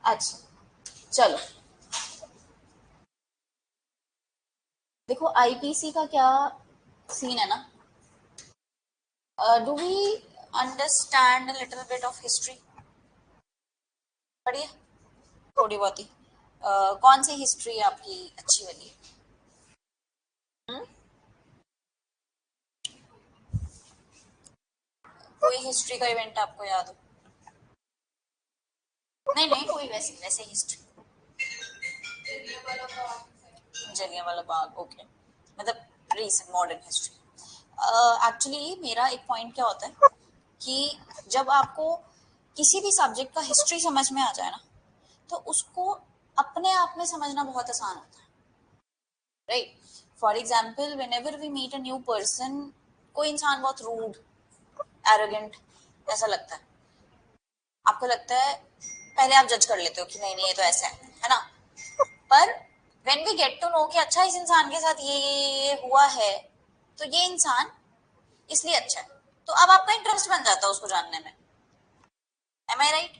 अच्छा चलो, देखो आईपीसी का क्या सीन है ना, do we understand little bit of history? पढ़िए थोड़ी बहुत ही। कौन सी हिस्ट्री आपकी अच्छी वाली है? हुँ? कोई हिस्ट्री का इवेंट आपको याद हो? नहीं नहीं, कोई वैसे वैसे हिस्ट्री। जलियांवाला बाग, ओके। मतलब रीसेंट मॉडर्न हिस्ट्री। एक्चुअली मेरा एक पॉइंट क्या होता है कि जब आपको किसी भी सब्जेक्ट का हिस्ट्री समझ में आ जाए ना, तो उसको अपने आप में समझना बहुत आसान होता है, right? For example whenever we meet a new person, कोई इंसान बहुत रूड, एरोगेंट ऐसा लगता है, आपको लगता है, पहले आप जज कर लेते हो कि नहीं नहीं ये तो ऐसा है ना? पर when we get to know कि अच्छा इस इंसान के साथ ये हुआ है, तो ये इंसान इसलिए अच्छा है, तो अब आपका इंटरेस्ट बन जाता है उसको जानने में। M I right?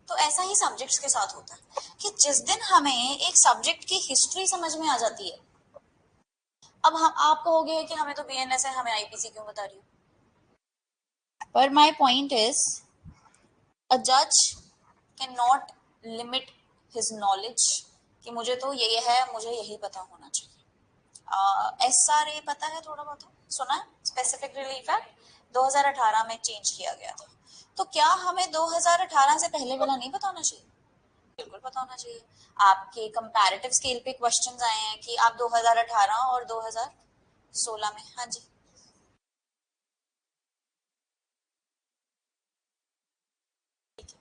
तो ऐसा ही सब्जेक्ट्स के साथ होता है कि जिस दिन हमें एक सब्जेक्ट की हिस्ट्री समझ में आ जाती है, अब हम आप कहोगे कि हमें तो बीएनएस है, हमें आईपीसी क्यों बता रही हो? पर माई पॉइंट इज, अ जज can not limit his knowledge कि मुझे तो ये है, मुझे यही पता होना चाहिए। एस आर ए पता है थोड़ा बहुत? सुना है? स्पेसिफिक रिलीफ एक्ट 2018 में चेंज किया गया था। तो क्या हमें 2018 से पहले वाला नहीं पता होना चाहिए? बिल्कुल पता होना चाहिए। आपके कंपैरेटिव स्केल पे क्वेश्चंस आए हैं कि आप 2018 और 2016 में, हाँ जी, ठीक है,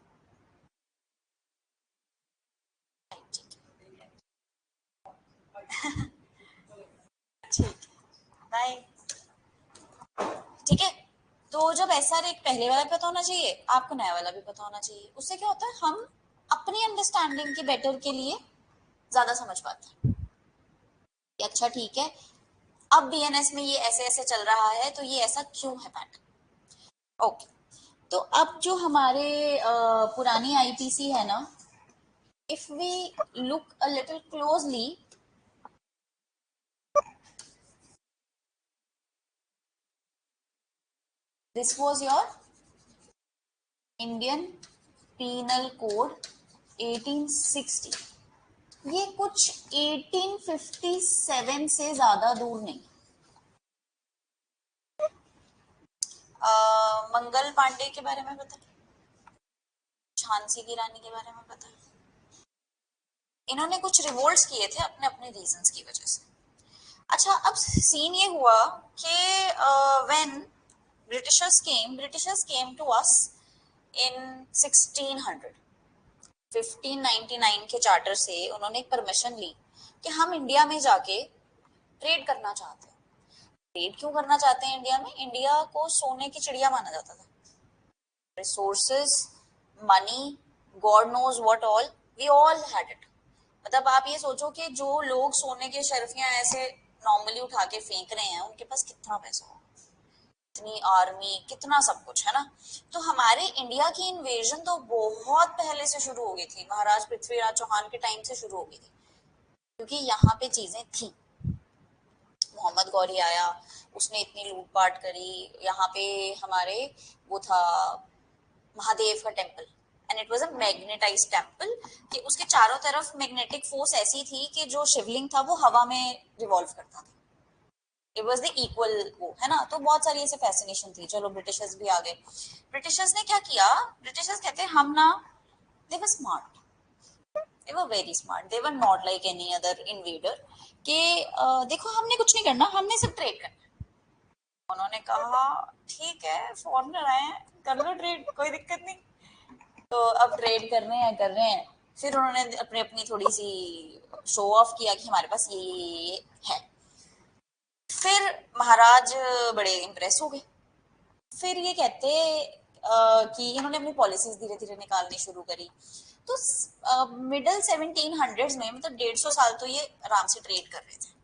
ठीक है, बाय। ठीक है। तो जब ऐसा एक पहले वाला पता होना चाहिए, आपको नया वाला भी पता होना चाहिए। उससे क्या होता है, हम अपनी अंडरस्टैंडिंग के बेटर के लिए ज्यादा समझ पाते हैं कि अच्छा ठीक है, अब बीएनएस में ये ऐसे ऐसे चल रहा है, तो ये ऐसा क्यों है पैटर्न। ओके। तो अब जो हमारे पुरानी आईपीसी है ना, if we look a little closely, this was your Indian penal code 1860। ये कुछ 1857 से ज्यादा दूर नहीं। मंगल पांडे के बारे में पता है? झांसी की रानी के बारे में पता है? इन्होंने कुछ रिवोल्ट्स किए थे अपने अपने रीजंस की वजह से। अच्छा, अब सीन ये हुआ कि when Britishers came to us in 1600, 1599 के चार्टर से उन्होंने एक परमिशन ली कि हम इंडिया में जाके ट्रेड करना चाहते हैं। ट्रेड क्यों करना चाहते हैं इंडिया में? इंडिया को सोने की चिड़िया माना जाता था। Resources, money, God knows what all, we all had it. मतलब आप ये सोचो कि जो लोग सोने की शर्फियां ऐसे नॉर्मली उठा के फेंक रहे हैं, उनके पास कितना पैसा होगा, इतनी आर्मी, कितना सब कुछ है ना। तो हमारे इंडिया की इन्वेजन तो बहुत पहले से शुरू हो गई थी, महाराज पृथ्वीराज चौहान के टाइम से शुरू हो गई थी, क्योंकि यहाँ पे चीजें थी। मोहम्मद गौरी आया, उसने इतनी लूटपाट करी यहाँ पे। हमारे वो था महादेव का temple, and it was a magnetised temple, कि उसके चारों तरफ मैग्नेटिक फोर्स ऐसी थी कि जो शिवलिंग था वो हवा में रिवॉल्व करता था। इट वाज द इक्वल वो, है ना? तो बहुत सारी ऐसे फैसिनेशन थी। चलो ब्रिटिशर्स भी आ गए। ब्रिटिशर्स ने क्या किया? ब्रिटिशर्स कहते हैं हम ना, they were smart, they were very smart, they were not like any other invader, कि देखो हमने कुछ नहीं करना, हमने सिर्फ ट्रेड करना है। उन्होंने कहा ठीक है, फॉरनर आए हैं, कर लो ट्रेड, कोई दिक्कत नहीं। तो अब ट्रेड कर रहे हैं, कर रहे हैं। फिर उन्होंने अपने अपनी थोड़ी सी शो ऑफ किया कि हमारे पास ये है। फिर महाराज बड़े इम्प्रेस हो गए। फिर ये कहते कि इन्होंने अपनी पॉलिसीज धीरे धीरे निकालनी शुरू करी। तो मिडल 1700s में, मतलब 150 साल तो ये आराम से ट्रेड कर रहे थे।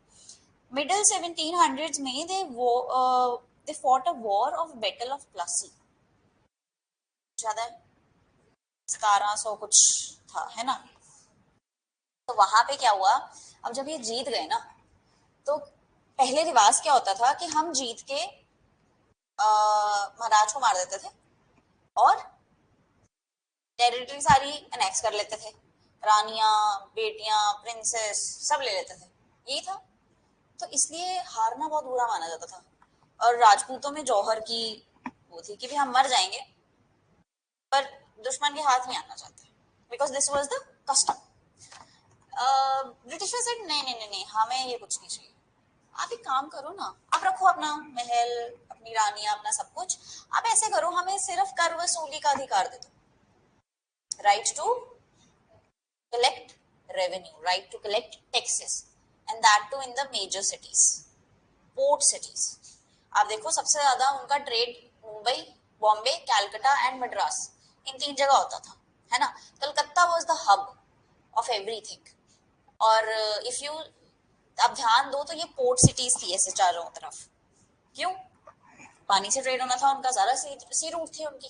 मिडल 1700s में they fought a war of battle of Plassey. ज्यादा है? 1700 कुछ था, है ना। तो वहां पे क्या हुआ, अब जब ये जीत गए ना, तो पहले रिवाज क्या होता था कि हम जीत के महाराज को मार देते थे और टेरिटरी सारी एनेक्स कर लेते थे, रानियां, बेटियां, प्रिंसेस सब ले लेते थे, यही था। तो इसलिए हारना बहुत बुरा माना जाता था। और राजपूतों में जौहर की वो थी कि भी हम मर जाएंगे पर दुश्मन के हाथ नहीं आना चाहते, because this was the custom. Britisher said नहीं नहीं नहीं नहीं, हमें ये कुछ नहीं चाहिए। आप एक काम करो ना, आप रखो अपना महल, अपनी रानियां, अपना सब कुछ, आप ऐसे करो, हमें सिर्फ कर वसूली का अधिकार दे दो, right to collect revenue, right to collect taxes, and that too in the major cities, port cities. आप देखो सबसे ज्यादा उनका ट्रेड मुंबई, बॉम्बे, कैलकाटा एंड मद्रास, इन 3 जगह होता था, है ना। Calcutta was the hub of everything. और इफ यू अब ध्यान दो तो ये पोर्ट सिटीज थी ऐसे चारों तरफ। क्यों? पानी से ट्रेड होना था उनका, सारा सी रूट थी उनकी।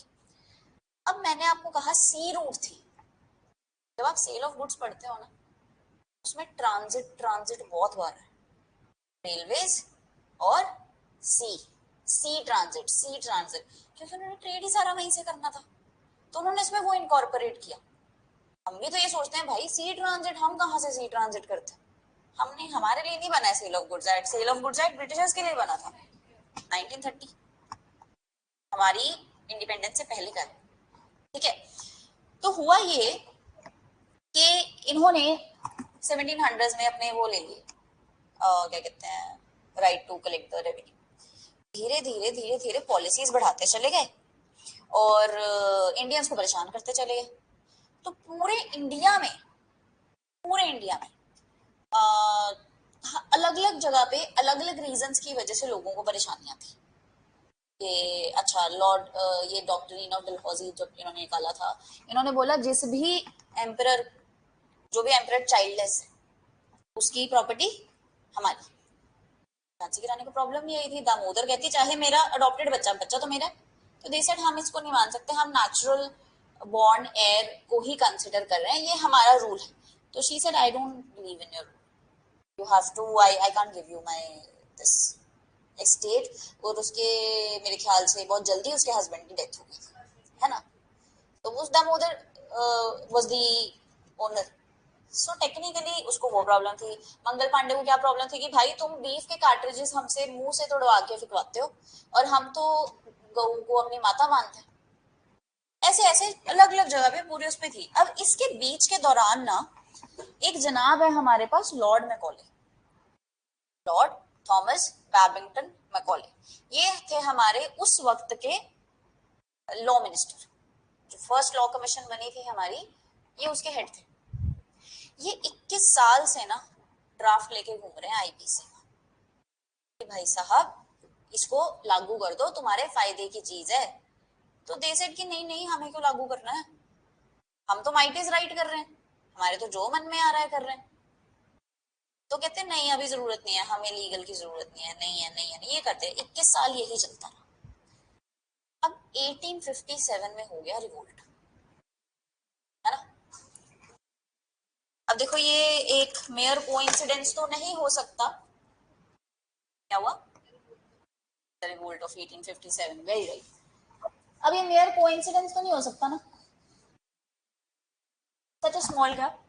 अब मैंने आपको कहा सी रूट थी, जब आप सेल ऑफ गुड्स पढ़ते हो ना, उसमें ट्रांजिट ट्रांजिट बहुत बार है, रेलवेज और सी, सी ट्रांजिट, क्योंकि उन्होंने ट्रेड ही सारा वहीं से करना था, तो उन्होंने इसमें वो इनकॉर्पोरेट किया। हम भी तो ये सोचते हैं भाई सी ट्रांजिट, हम कहाँ से सी ट्रांजिट करते हैं, हमने, हमारे लिए नहीं बना है sale of goods act, sale of goods act Britishers के लिए बना था 1930, हमारी इंडिपेंडेंस से पहले का, ठीक है। तो हुआ ये कि इन्होंने 1700s में अपने वो ले लिए, क्या कहते हैं, right to collect the revenue. धीरे धीरे धीरे धीरे पॉलिसीज बढ़ाते चले गए और इंडियंस को परेशान करते चले गए। तो पूरे इंडिया में अलग अलग जगह पे अलग अलग रीजंस की वजह से लोगों को परेशानियां थी। ये अच्छा लॉर्ड, ये डॉक्ट्रिन ऑफ डलहौजी जब इन्होंने निकाला था, इन्होंने बोला जिस भी एम्परर, जो भी एम्परर चाइल्डलेस है उसकी प्रॉपर्टी हमारी। झांसी की रानी को प्रॉब्लम यही थी, दामोदर कहती चाहे मेरा अडॉप्टेड बच्चा, बच्चा तो मेरा है, तो दे सेड हम इसको नहीं मान सकते, हम नेचुरल बॉर्न एयर को ही कंसिडर कर रहे हैं, ये हमारा रूल है। तो she said I don't believe in your, you have to, I can't give you my this estate. और उसके मेरे ख्याल से बहुत जल्दी उसके हस्बैंड की डेथ हो गई, है ना। तो उस Damodar was the owner, so technically उसको वो प्रॉब्लम थी। मंगल पांडे को क्या प्रॉब्लम थी कि भाई तुम बीफ के कार्ट्रिजेस हमसे मुंह से तोड़वा के फिकवाते हो और हम तो गऊ को अपनी माता मानते हैं। ऐसे ऐसे अलग अलग जगह पे पूरी उसमें थी। अब इसके बीच के दौरान ना एक जनाब है हमारे पास, lord Macaulay, lord Thomas Babington Macaulay, ये थे हमारे उस वक्त के लॉ मिनिस्टर। जो फर्स्ट लॉ कमीशन बनी थी हमारी, ये उसके हेड थे। ये 21 साल से ना ड्राफ्ट लेके घूम रहे हैं आईपीसी का कि भाई साहब इसको लागू कर दो, तुम्हारे फायदे की चीज है। तो दे सेड कि नहीं नहीं, हमें क्यों लागू करना है, हम तो माइट इज राइट कर रहे हैं, हमारे तो जो मन में आ रहा है कर रहे हैं। तो कहते हैं नहीं अभी जरूरत नहीं है, हमें लीगल की जरूरत नहीं है, नहीं है नहीं है, नहीं, ये करते हैं। 21 साल यही चलता रहा। अब 1857 में हो गया रिवोल्ट, है ना। अब देखो ये एक मेयर कोइंसिडेंस तो नहीं हो सकता। क्या हुआ? The revolt of 1857, very right. अब ये मेयर कोइंसिडेंस तो नहीं हो सकता ना, सच अ स्मॉल गैप।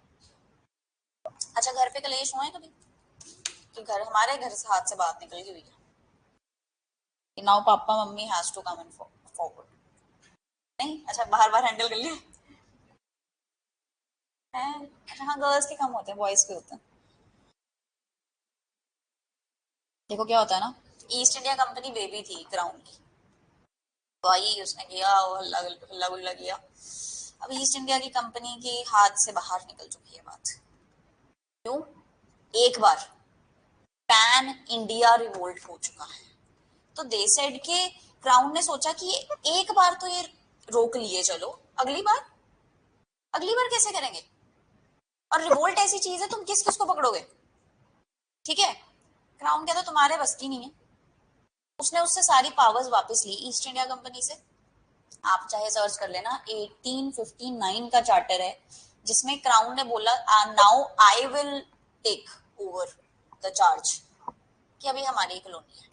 अच्छा घर पे कलेश हुए कभी कि घर, हमारे घर से हाथ से बात निकल गई हुई कि नाउ पापा मम्मी has to come in forward, नहीं? अच्छा बाहर बाहर हैंडल कर लिया है। अच्छा हाँ, गर्ल्स के कम होते हैं, बॉयज के होते हैं। देखो क्या होता है ना, ईस्ट इंडिया कंपनी बेबी थी क्राउन की, तो आई उसने किया हल्ला हल्ला गुल्ला किया। अब ईस्ट इंडिया की कंपनी की हाथ से बाहर निकल चुकी है बात। क्यों? एक बार पैन इंडिया रिवोल्ट हो चुका है, तो दे सेड के क्राउन ने सोचा कि एक बार तो ये रोक लिए, चलो अगली बार कैसे करेंगे। और रिवोल्ट ऐसी चीज है, तुम किस किस को पकड़ोगे, ठीक है। क्राउन कहता तुम्हारे बस की नहीं है। उसने उससे सारी पावर्स वापस ली ईस्ट इंडिया कंपनी से, आप चाहे सर्च कर लेना, 1859 का चार्टर है जिसमें क्राउन ने बोला now I will take over the charge, कि अभी हमारी कॉलोनी है।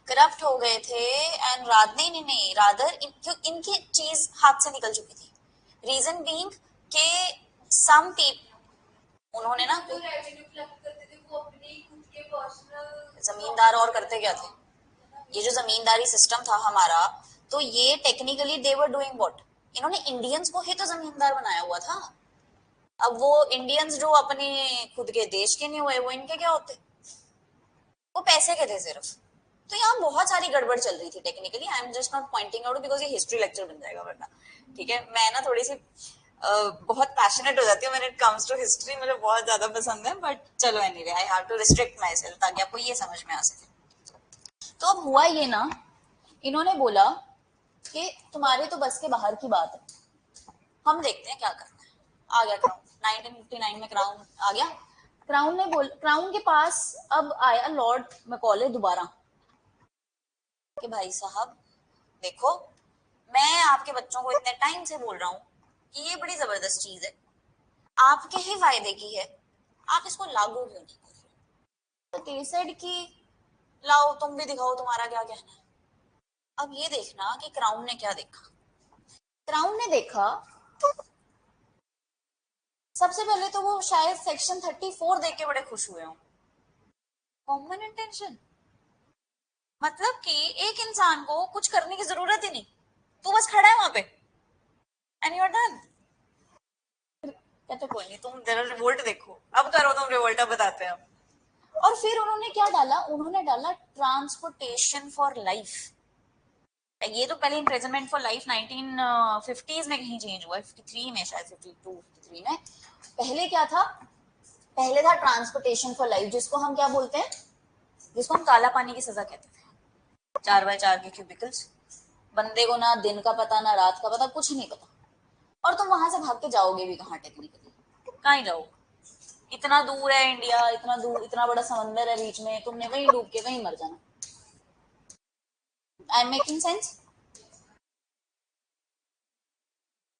करप्ट हो गए थे एंड नहीं रादर इनकी चीज हाथ से निकल चुकी थी। रीजन बीइंग के सम पीपल, उन्होंने ना जमींदार और करते क्या थे, ये जो जमींदारी सिस्टम था हमारा, तो ये technically they were doing what, इन्होंने इंडियंस को ही तो जमींदार बनाया हुआ था। अब वो इंडियंस जो अपने खुद के देश के नहीं हुए, वो इनके क्या होते, वो पैसे के थे सिर्फ। तो यहाँ बहुत सारी गड़बड़ चल रही थी technically. I am just not pointing out because ये हिस्ट्री लेक्चर बन जाएगा वरना। ठीक है, मैं ना थोड़ी सी बहुत पैशनेट हो जाती हूँ when it comes to history, मुझे बहुत ज्यादा पसंद है, बट चलो anyway I have to restrict myself ताकि आपको ये समझ में आ सके। तो अब हुआ ये ना, इन्होंने बोला कि तुम्हारे तो बस के बाहर की बात है, हम देखते हैं क्या करना है। आ गया क्राउन, 1959 में क्राउन आ गया। क्राउन के पास अब आया लॉर्ड मैकॉले दोबारा कि भाई साहब देखो, मैं आपके बच्चों को इतने टाइम से बोल रहा हूँ कि ये बड़ी जबरदस्त चीज है, आपके ही फायदे की है, आप इसको लागू क्यों नहीं कर रहे। तो they said कि लाओ तुम भी दिखाओ तुम्हारा क्या कहना है। अब ये देखना कि क्राउन ने क्या देखा। क्राउन ने देखा सबसे पहले तो वो शायद सेक्शन 34 देख के बड़े खुश हुए हों, कॉमन इंटेंशन, मतलब कि एक इंसान को कुछ करने की जरूरत ही नहीं, तू बस खड़ा है वहां पे एंड यू आर डन। कहते कोई नहीं, तुम जरा रिवोल्ट देखो, अब करो तुम रिवोल्ट, अब बताते हैं। और फिर उन्होंने क्या डाला, उन्होंने डाला ट्रांसपोर्टेशन फॉर लाइफ। ये तो पहले इम्प्रिजनमेंट फॉर लाइफ 1950s में कहीं चेंज हुआ, 53 में शायद, 52 53 में। पहले क्या था, पहले था ट्रांसपोर्टेशन फॉर लाइफ, जिसको हम क्या बोलते हैं, जिसको हम काला पानी की सजा कहते थे। 4x4 के क्यूबिकल्स, बंदे को ना दिन का पता ना रात का पता, कुछ नहीं पता, और तुम वहां से भाग के जाओगे भी कहाँ टेक्निकली, कहाँ जाओ, इतना दूर है इंडिया, इतना दूर, इतना बड़ा समंदर है बीच में, तुमने वहीं डूब के वहीं मर जाना। I am making sense.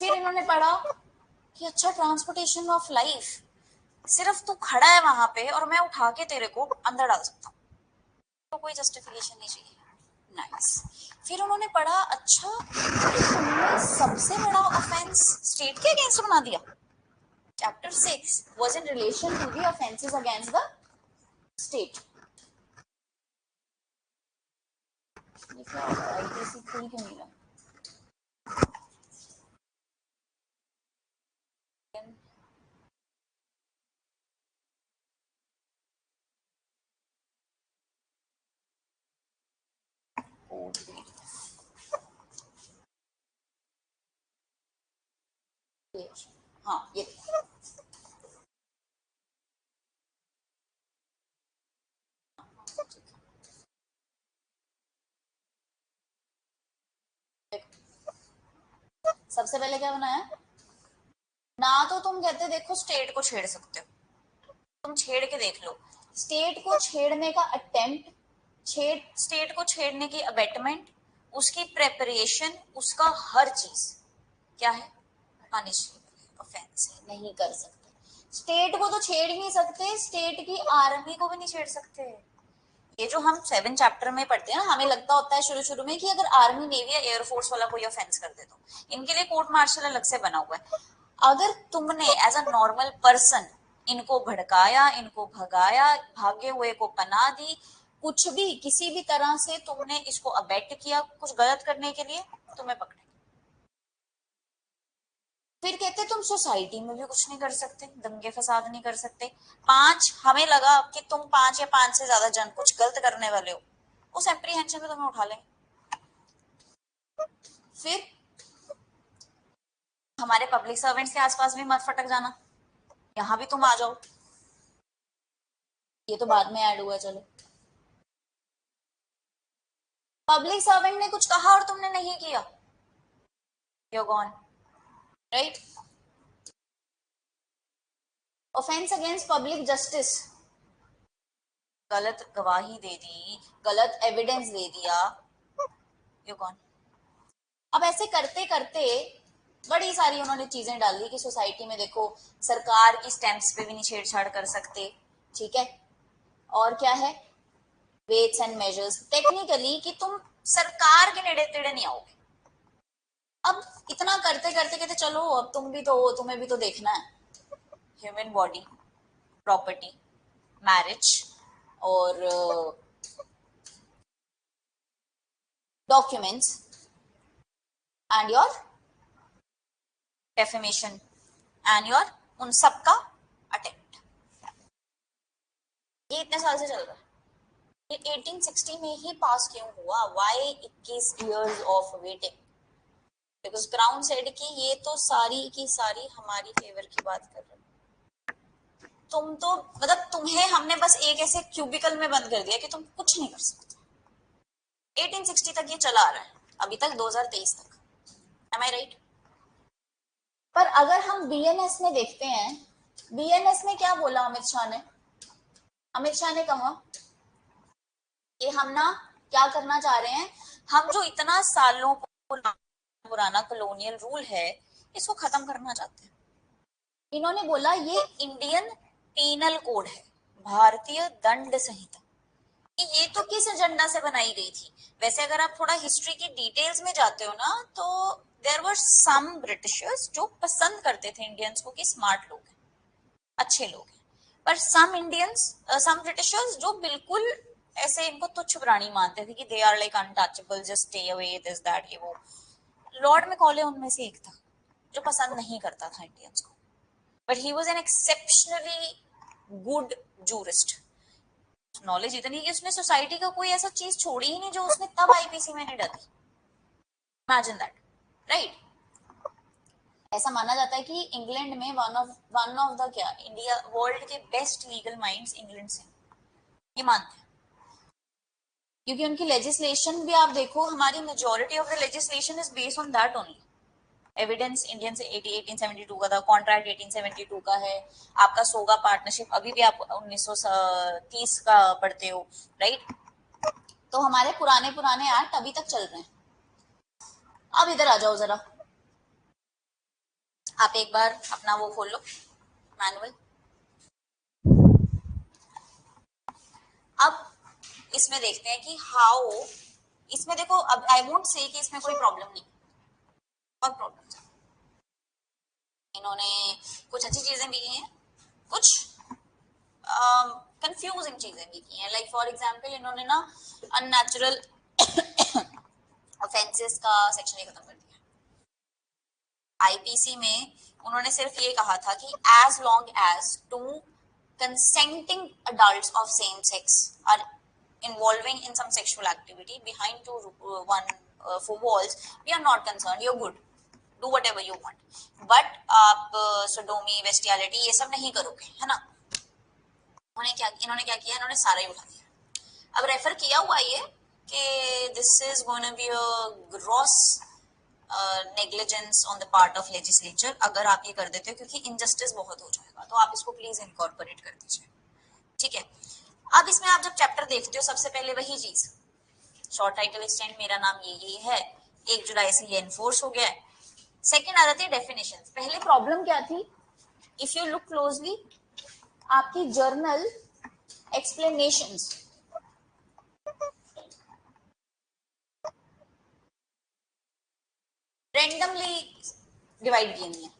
फिर इन्होंने पढ़ा कि अच्छा ट्रांसपोर्टेशन ऑफ लाइफ, सिर्फ तू खड़ा है वहां पे और मैं उठा के तेरे को अंदर डाल सकता हूँ, तो कोई जस्टिफिकेशन नहीं चाहिए। नाइस। फिर उन्होंने पढ़ा अच्छा तुमने सबसे बड़ा ऑफेंस स्टेट के अगेंस्ट बना दिया। Chapter 6 was in relation to the offences against the state. ये क्या होगा, आईपीसी खुल क्यों नहीं रहा। हाँ ये सबसे पहले क्या बनाया ना, तो तुम कहते देखो स्टेट को छेड़ सकते हो, तुम छेड़ के देख लो। स्टेट को छेड़ने का अटेम्प्ट, स्टेट को छेड़ने की अबेटमेंट, उसकी प्रेपरेशन, उसका हर चीज क्या है, पनिशेबल ऑफेंस है, नहीं कर सकते। स्टेट को तो छेड़ ही नहीं सकते, स्टेट की आर्मी को भी नहीं छेड़ सकते। ये जो हम 7 चैप्टर में पढ़ते हैं ना, हमें लगता होता है शुरू शुरू में कि अगर आर्मी नेवी या एयरफोर्स वाला कोई ऑफेंस कर दे तो इनके लिए कोर्ट मार्शल अलग से बना हुआ है। अगर तुमने एज अ नॉर्मल पर्सन इनको भड़काया, इनको भगाया, भागे हुए को पनाह दी, कुछ भी किसी भी तरह से तुमने इसको अबेट किया कुछ गलत करने के लिए, तुम्हें पकड़े। फिर कहते तुम सोसाइटी में भी कुछ नहीं कर सकते, दंगे फसाद नहीं कर सकते। 5 हमें लगा कि तुम 5 या 5 से ज्यादा जन कुछ गलत करने वाले हो, उस एप्रीहेंशन में तुम्हें उठा लेंगे। फिर हमारे पब्लिक सर्वेंट्स के आसपास भी मत फटक जाना, यहाँ भी तुम आ जाओ। ये तो बाद में ऐड हुआ, चलो। पब्लिक सर्वेंट ने कुछ कहा और तुमने नहीं किया, you're gone, right? Offense against public justice, गलत गवाही दे दी, गलत एविडेंस दे दिया, ये कौन? अब ऐसे करते करते बड़ी सारी उन्होंने चीजें डाली कि सोसाइटी में देखो सरकार की स्टैंप्स पे भी नहीं छेड़छाड़ कर सकते, ठीक है, और क्या है, वेट्स एंड मेजर्स, टेक्निकली कि तुम सरकार के नेड़े तेड़े नहीं आओगे। अब इतना करते करते कहते चलो अब तुम भी तो हो, तुम्हें भी तो देखना है, ह्यूमन बॉडी, प्रॉपर्टी, मैरिज और documents and your defamation and your, उन सब का अटेम्प्ट। ये इतने साल से चल रहा है, ये 1860 में ही पास क्यों हुआ? Why 21 years of waiting? Because crown said कि ये तो सारी की सारी हमारी फेवर की बात कर रहे हैं, तुम तो मतलब तुम्हें हमने बस एक ऐसे क्यूबिकल में बंद कर दिया कि तुम कुछ नहीं कर सकते। 1860 तक ये चला आ रहा है, अभी तक 2023 तक, एम आई राइट? पर अगर हम बीएनएस में देखते हैं, बीएनएस में क्या बोला अमित शाह ने? अमित शाह ने कहा कि हम ना क्या करना चाह रहे हैं, हम जो इतना सालों पुराना कॉलोनियल रूल है इसको खत्म करना चाहते हैं। इन्होंने बोला ये इंडियन पीनल कोड है, भारतीय दंड संहिता, ये तो किस एजेंडा से बनाई गई थी? वैसे अगर आप थोड़ा हिस्ट्री की डिटेल्स में जाते हो ना, तो देयर वर सम ब्रिटिशर्स जो पसंद करते थे इंडियंस को कि स्मार्ट लोग हैं, अच्छे लोग हैं, पर सम इंडियंस, सम ब्रिटिशर्स जो बिल्कुल ऐसे इनको तुच्छ प्राणी मानते थे कि they are like untouchable, just stay away, this that, ये वो। लॉर्ड मैकॉले उनमें से एक था जो पसंद नहीं करता था इंडियंस को, but he was N exceptionally good jurist. Knowledge इतनी कि उसने सोसाइटी का कोई ऐसा चीज छोड़ी ही नहीं जो उसने तब आईपीसी में नहीं डाली। Imagine that, right? ऐसा माना जाता है कि इंग्लैंड में वन ऑफ द क्या, इंडिया वर्ल्ड के बेस्ट लीगल माइंड्स इंग्लैंड से, ये मानते हैं, क्योंकि उनकी लेजिस्लेशन भी आप देखो, हमारी majority of the legislation is based on that only. Evidence Indian से 1872 का था, कॉन्ट्रैक्ट 1872 का है, आपका सोगा पार्टनरशिप अभी भी आप 1930 का पढ़ते हो, राइट? तो हमारे पुराने पुराने एक्ट अभी तक चल रहे हैं। अब इधर आ जाओ जरा, आप एक बार अपना वो खोल लो मैनुअल। अब इसमें देखते हैं कि हाउ, इसमें देखो, अब आई वोंट से कि इसमें कोई प्रॉब्लम नहीं, बहुत प्रॉब्लम। इन्होंने कुछ अच्छी चीजें भी की हैं, कुछ कंफ्यूजिंग चीजें भी की हैं। लाइक फॉर एग्जांपल इन्होंने ना अननेचुरल ऑफेंसेस का सेक्शन ही खत्म कर दिया। आईपीसी में उन्होंने सिर्फ ये कहा था कि as long as two consenting adults of same sex are involving in some sexual activity behind two one four walls, we are not concern, you are good, do whatever you want, but आप sodomy, bestiality ये सब नहीं करोगे, है ना? इन्होंने क्या किया, इन्होंने सारा ही उठा दिया। अब रेफर किया हुआ ये कि this is gonna be a gross negligence on the part of legislature अगर आप ये कर देते हो, क्योंकि इनजस्टिस बहुत हो जाएगा, तो आप इसको प्लीज इनकॉर्पोरेट कर दीजिए, ठीक है? अब इसमें आप जब चैप्टर देखते हो, सबसे पहले वही चीज, शॉर्ट टाइटल एक्सटेंड, मेरा नाम ये है, 1 जुलाई से ये एनफोर्स हो गया है। सेकेंड आ जाती है डेफिनेशन। पहले प्रॉब्लम क्या थी, इफ यू लुक क्लोजली, आपकी जर्नल एक्सप्लेनेशंस, रेंडमली डिवाइड किए हैं,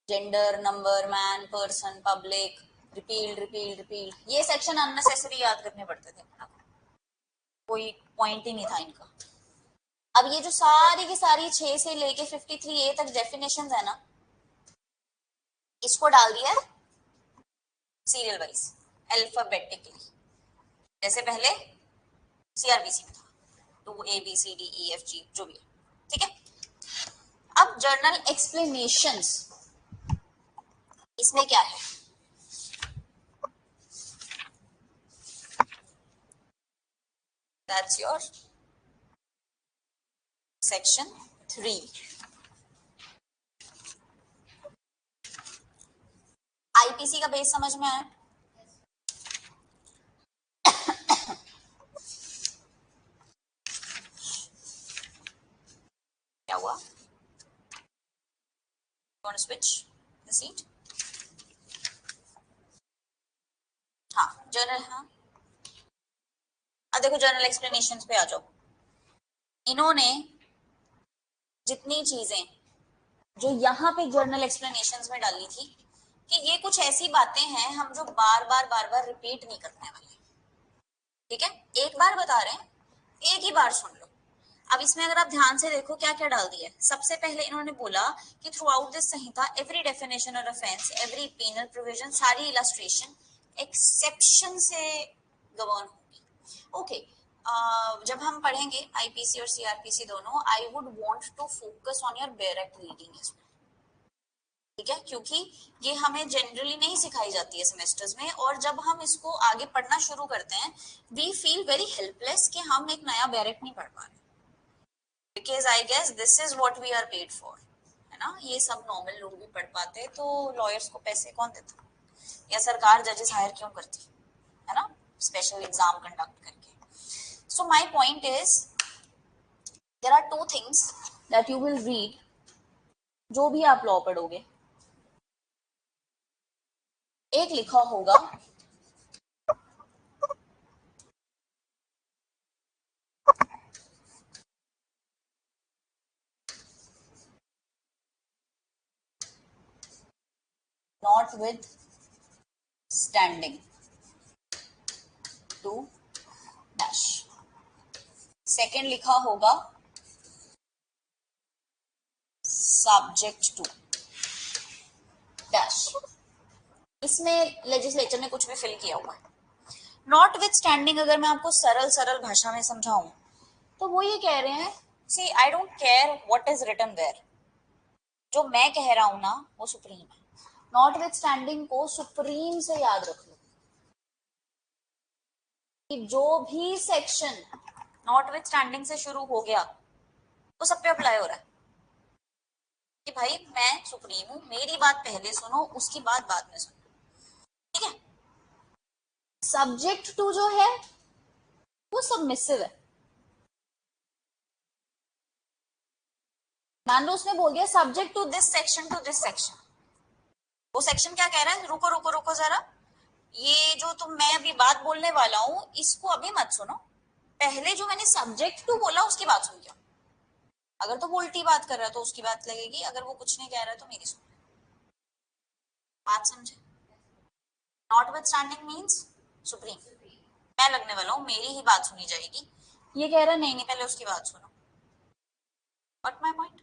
gender, number, man, person, public, repealed repealed repealed, ये सेक्शन अननेसेसरी याद करने पड़ते थे, कोई पॉइंट ही नहीं था इनका। अब ये जो सारी की सारी 6 से लेके 53A तक डेफिनेशंस है ना, इसको डाल दिया सीरियल वाइज, अल्फाबेटिकली, जैसे पहले सीआरबीसी में था, तो ABCDEFG जो भी है, ठीक है? अब जर्नल एक्सप्लेनेशंस, इसमें क्या है, दैट्स योर सेक्शन 3। आईपीसी का बेस समझ में आया? क्या हुआ? Want to switch the seat? हाँ जर्नल, हाँ देखो जर्नल एक्सप्लेनेशंस पे आ जाओ। इन्होंने जितनी चीजें जो यहाँ पे जर्नल एक्सप्लेनेशंस में डाली थी कि ये कुछ ऐसी बातें हैं हम जो बार बार रिपीट नहीं करने वाले, ठीक है? एक बार बता रहे हैं, एक ही बार सुन लो। अब इसमें अगर आप ध्यान से देखो क्या क्या डाल दिया है। सबसे पहले इन्होंने बोला कि थ्रू आउट दिस संहिता एवरी डेफिनेशन और ऑफेंस, एवरी पेनल प्रोविजन, सारी इलस्ट्रेशन एक्सेप्शन से गवर्न होगी। ओके, जब हम पढ़ेंगे आईपीसी और सीआरपीसी दोनों, I would want to focus on your direct reading as well, ठीक है? क्योंकि ये हमें जनरली नहीं सिखाई जाती है सेमेस्टर्स में, और जब हम इसको आगे पढ़ना शुरू करते हैं वी फील वेरी हेल्पलेस कि हम एक नया बैरेक नहीं पढ़ पा रहे, because I guess this is what we are paid for, है ना? ये सब नॉर्मल लोग भी पढ़ पाते तो लॉयर्स को पैसे कौन देता, या सरकार जजेस हायर क्यों करती, है ना, स्पेशल एग्जाम कंडक्ट करके। So my point is there are two things that you will read जो भी आप लॉ पढ़ोगे। एक लिखा होगा notwithstanding to dash, second लिखा होगा सब्जेक्ट टू डैश। इसमें लेजिस्लेचर ने कुछ भी फिल किया हुआ है। नॉट विथ स्टैंडिंग अगर मैं आपको सरल सरल भाषा में समझाऊं तो वो ये कह रहे हैं, see I don't care what is written there, जो मैं कह रहा हूं ना वो सुप्रीम है। नॉट विथ स्टैंडिंग को सुप्रीम से याद रख लो कि जो भी सेक्शन नॉट विथ स्टैंडिंग से शुरू हो गया वो सब पे अप्लाई हो रहा है कि भाई मैं सुप्रीम हूं, मेरी बात पहले सुनो, उसकी बात बाद में सुनो, ठीक है? सब्जेक्ट टू जो है वो सबमिसिव है। मान लो उसने बोल दिया सब्जेक्ट टू दिस सेक्शन, वो सेक्शन क्या कह रहा है, रुको रुको रुको जरा, ये जो मैं अभी बात बोलने वाला हूं इसको अभी मत सुनो, पहले जो मैंने सब्जेक्ट टू बोला उसकी बात सुन लिया। अगर तो वो उल्टी बात कर रहा है तो उसकी बात लगेगी, अगर वो कुछ नहीं कह रहा है तो मेरी सुन। बात समझे? Not with standing means supreme, मैं लगने वाला हूँ, मेरी ही बात सुनी जाएगी। ये कह रहा नहीं नहीं पहले उसकी बात सुनो। What my point?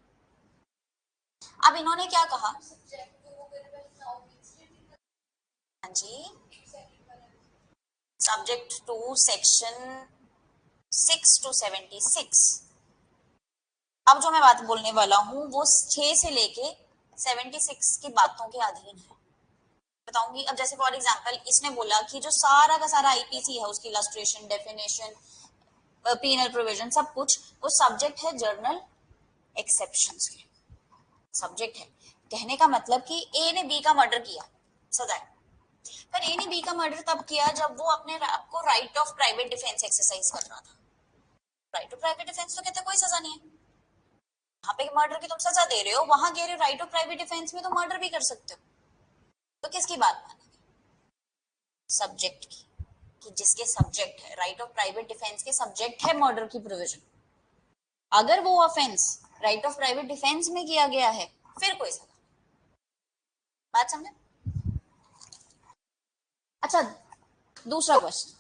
अब इन्होंने क्या कहा, हाँ जी, सब्जेक्ट टू सेक्शन 6 to 76। अब जो मैं बात बोलने वाला हूं वो 6 से लेके 76 की बातों के अधीन है, बताऊंगी। अब जैसे फॉर एग्जांपल इसने बोला कि जो सारा का सारा आईपीसी है उसकी इलस्ट्रेशन, डेफिनेशन, पीनल प्रोविजन सब कुछ, वो सब्जेक्ट है जर्नल एक्सेप्शंस के, सब्जेक्ट है। कहने का मतलब कि ए ने बी का मर्डर किया, सजा है, पर ए ने बी का मर्डर तब किया जब वो अपने आपको right of private defence exercise कर रहा था। राइट ऑफ प्राइवेट डिफेंस तो कहते कोई सजा नहीं है, यहाँ पे मर्डर की तुम सजा दे रहे हो, वहां कह रहे हो राइट ऑफ प्राइवेट डिफेंस में तो मर्डर भी कर सकते हो, तो किसकी बात मानेंगे? सब्जेक्ट की, कि जिसके सब्जेक्ट है राइट ऑफ प्राइवेट डिफेंस के सब्जेक्ट है मर्डर की प्रोविजन, अगर वो offence right of private defence में किया गया है फिर कोई सजा। बात समझे? अच्छा, दूसरा क्वेश्चन,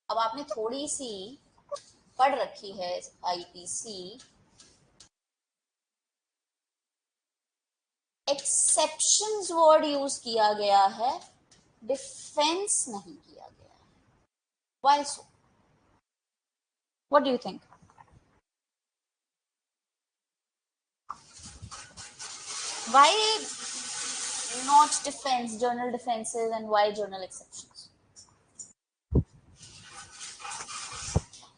अब आपने थोड़ी सी पढ़ रखी है आईपीसी, एक्सेप्शंस वर्ड यूज किया गया है, डिफेंस नहीं किया गया है, why so? What do you think? Why not defense, journal defenses, and why journal exceptions?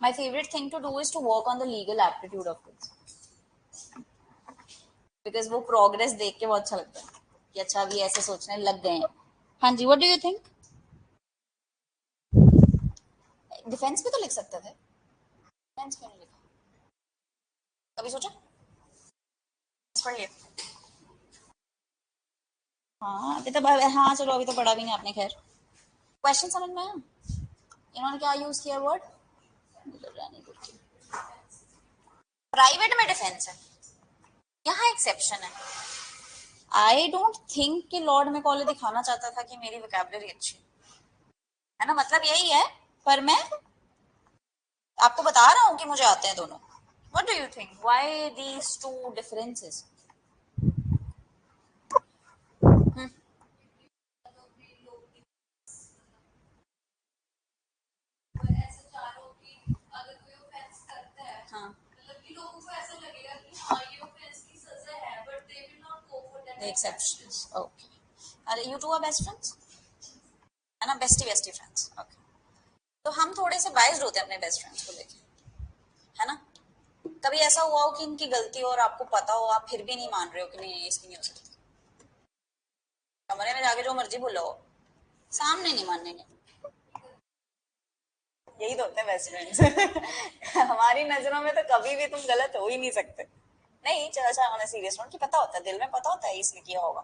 My favorite thing to do is to work on the legal aptitude of kids, because वो progress देख के बहुत अच्छा लगता है कि अच्छा अभी ऐसे सोचने लग गए हैं। हाँ जी, what do you think? Defence भी तो लिख सकते थे, डिफेंस क्यों नहीं लिखा? कभी सोचा पढ़िए? हाँ अभी तो हाँ चलो अभी तो पढ़ा भी नहीं आपने, खैर क्वेश्चन समझ में आया? इन्होंने क्या यूज किया वर्ड? प्राइवेट में डिफेंस है, यहाँ एक्सेप्शन है। आई डोंट थिंक कि लॉर्ड मैकॉले दिखाना चाहता था कि मेरी वोकैबुलरी अच्छी है ना, मतलब यही है। पर मैं आपको बता रहा हूँ कि मुझे आते हैं दोनों। What do you think, why these two differences? हाँ the exceptions, okay. अरे you two are best friends है ना, बेस्टी बेस्टी फ्रेंड्स, ओके। तो हम थोड़े से बाइज्ड होते हैं अपने बेस्ट फ्रेंड्स को लेके, है ना। कभी ऐसा हुआ हो कि इनकी गलती हो और आपको पता हो, आप फिर भी नहीं मान रहे हो कि नहीं इसकी नहीं हो सकती, कमरे में जाके जो मर्जी बोलो, सामने नहीं मानने ने। यही तो होते हैं बेस्ट फ्रेंड्स। हमारी नजरों में तो कभी भी तुम गलत हो ही नहीं सकते। नहीं चलो अच्छा होना सीरियस नोट, कि पता होता है, दिल में पता होता है इसने किया होगा,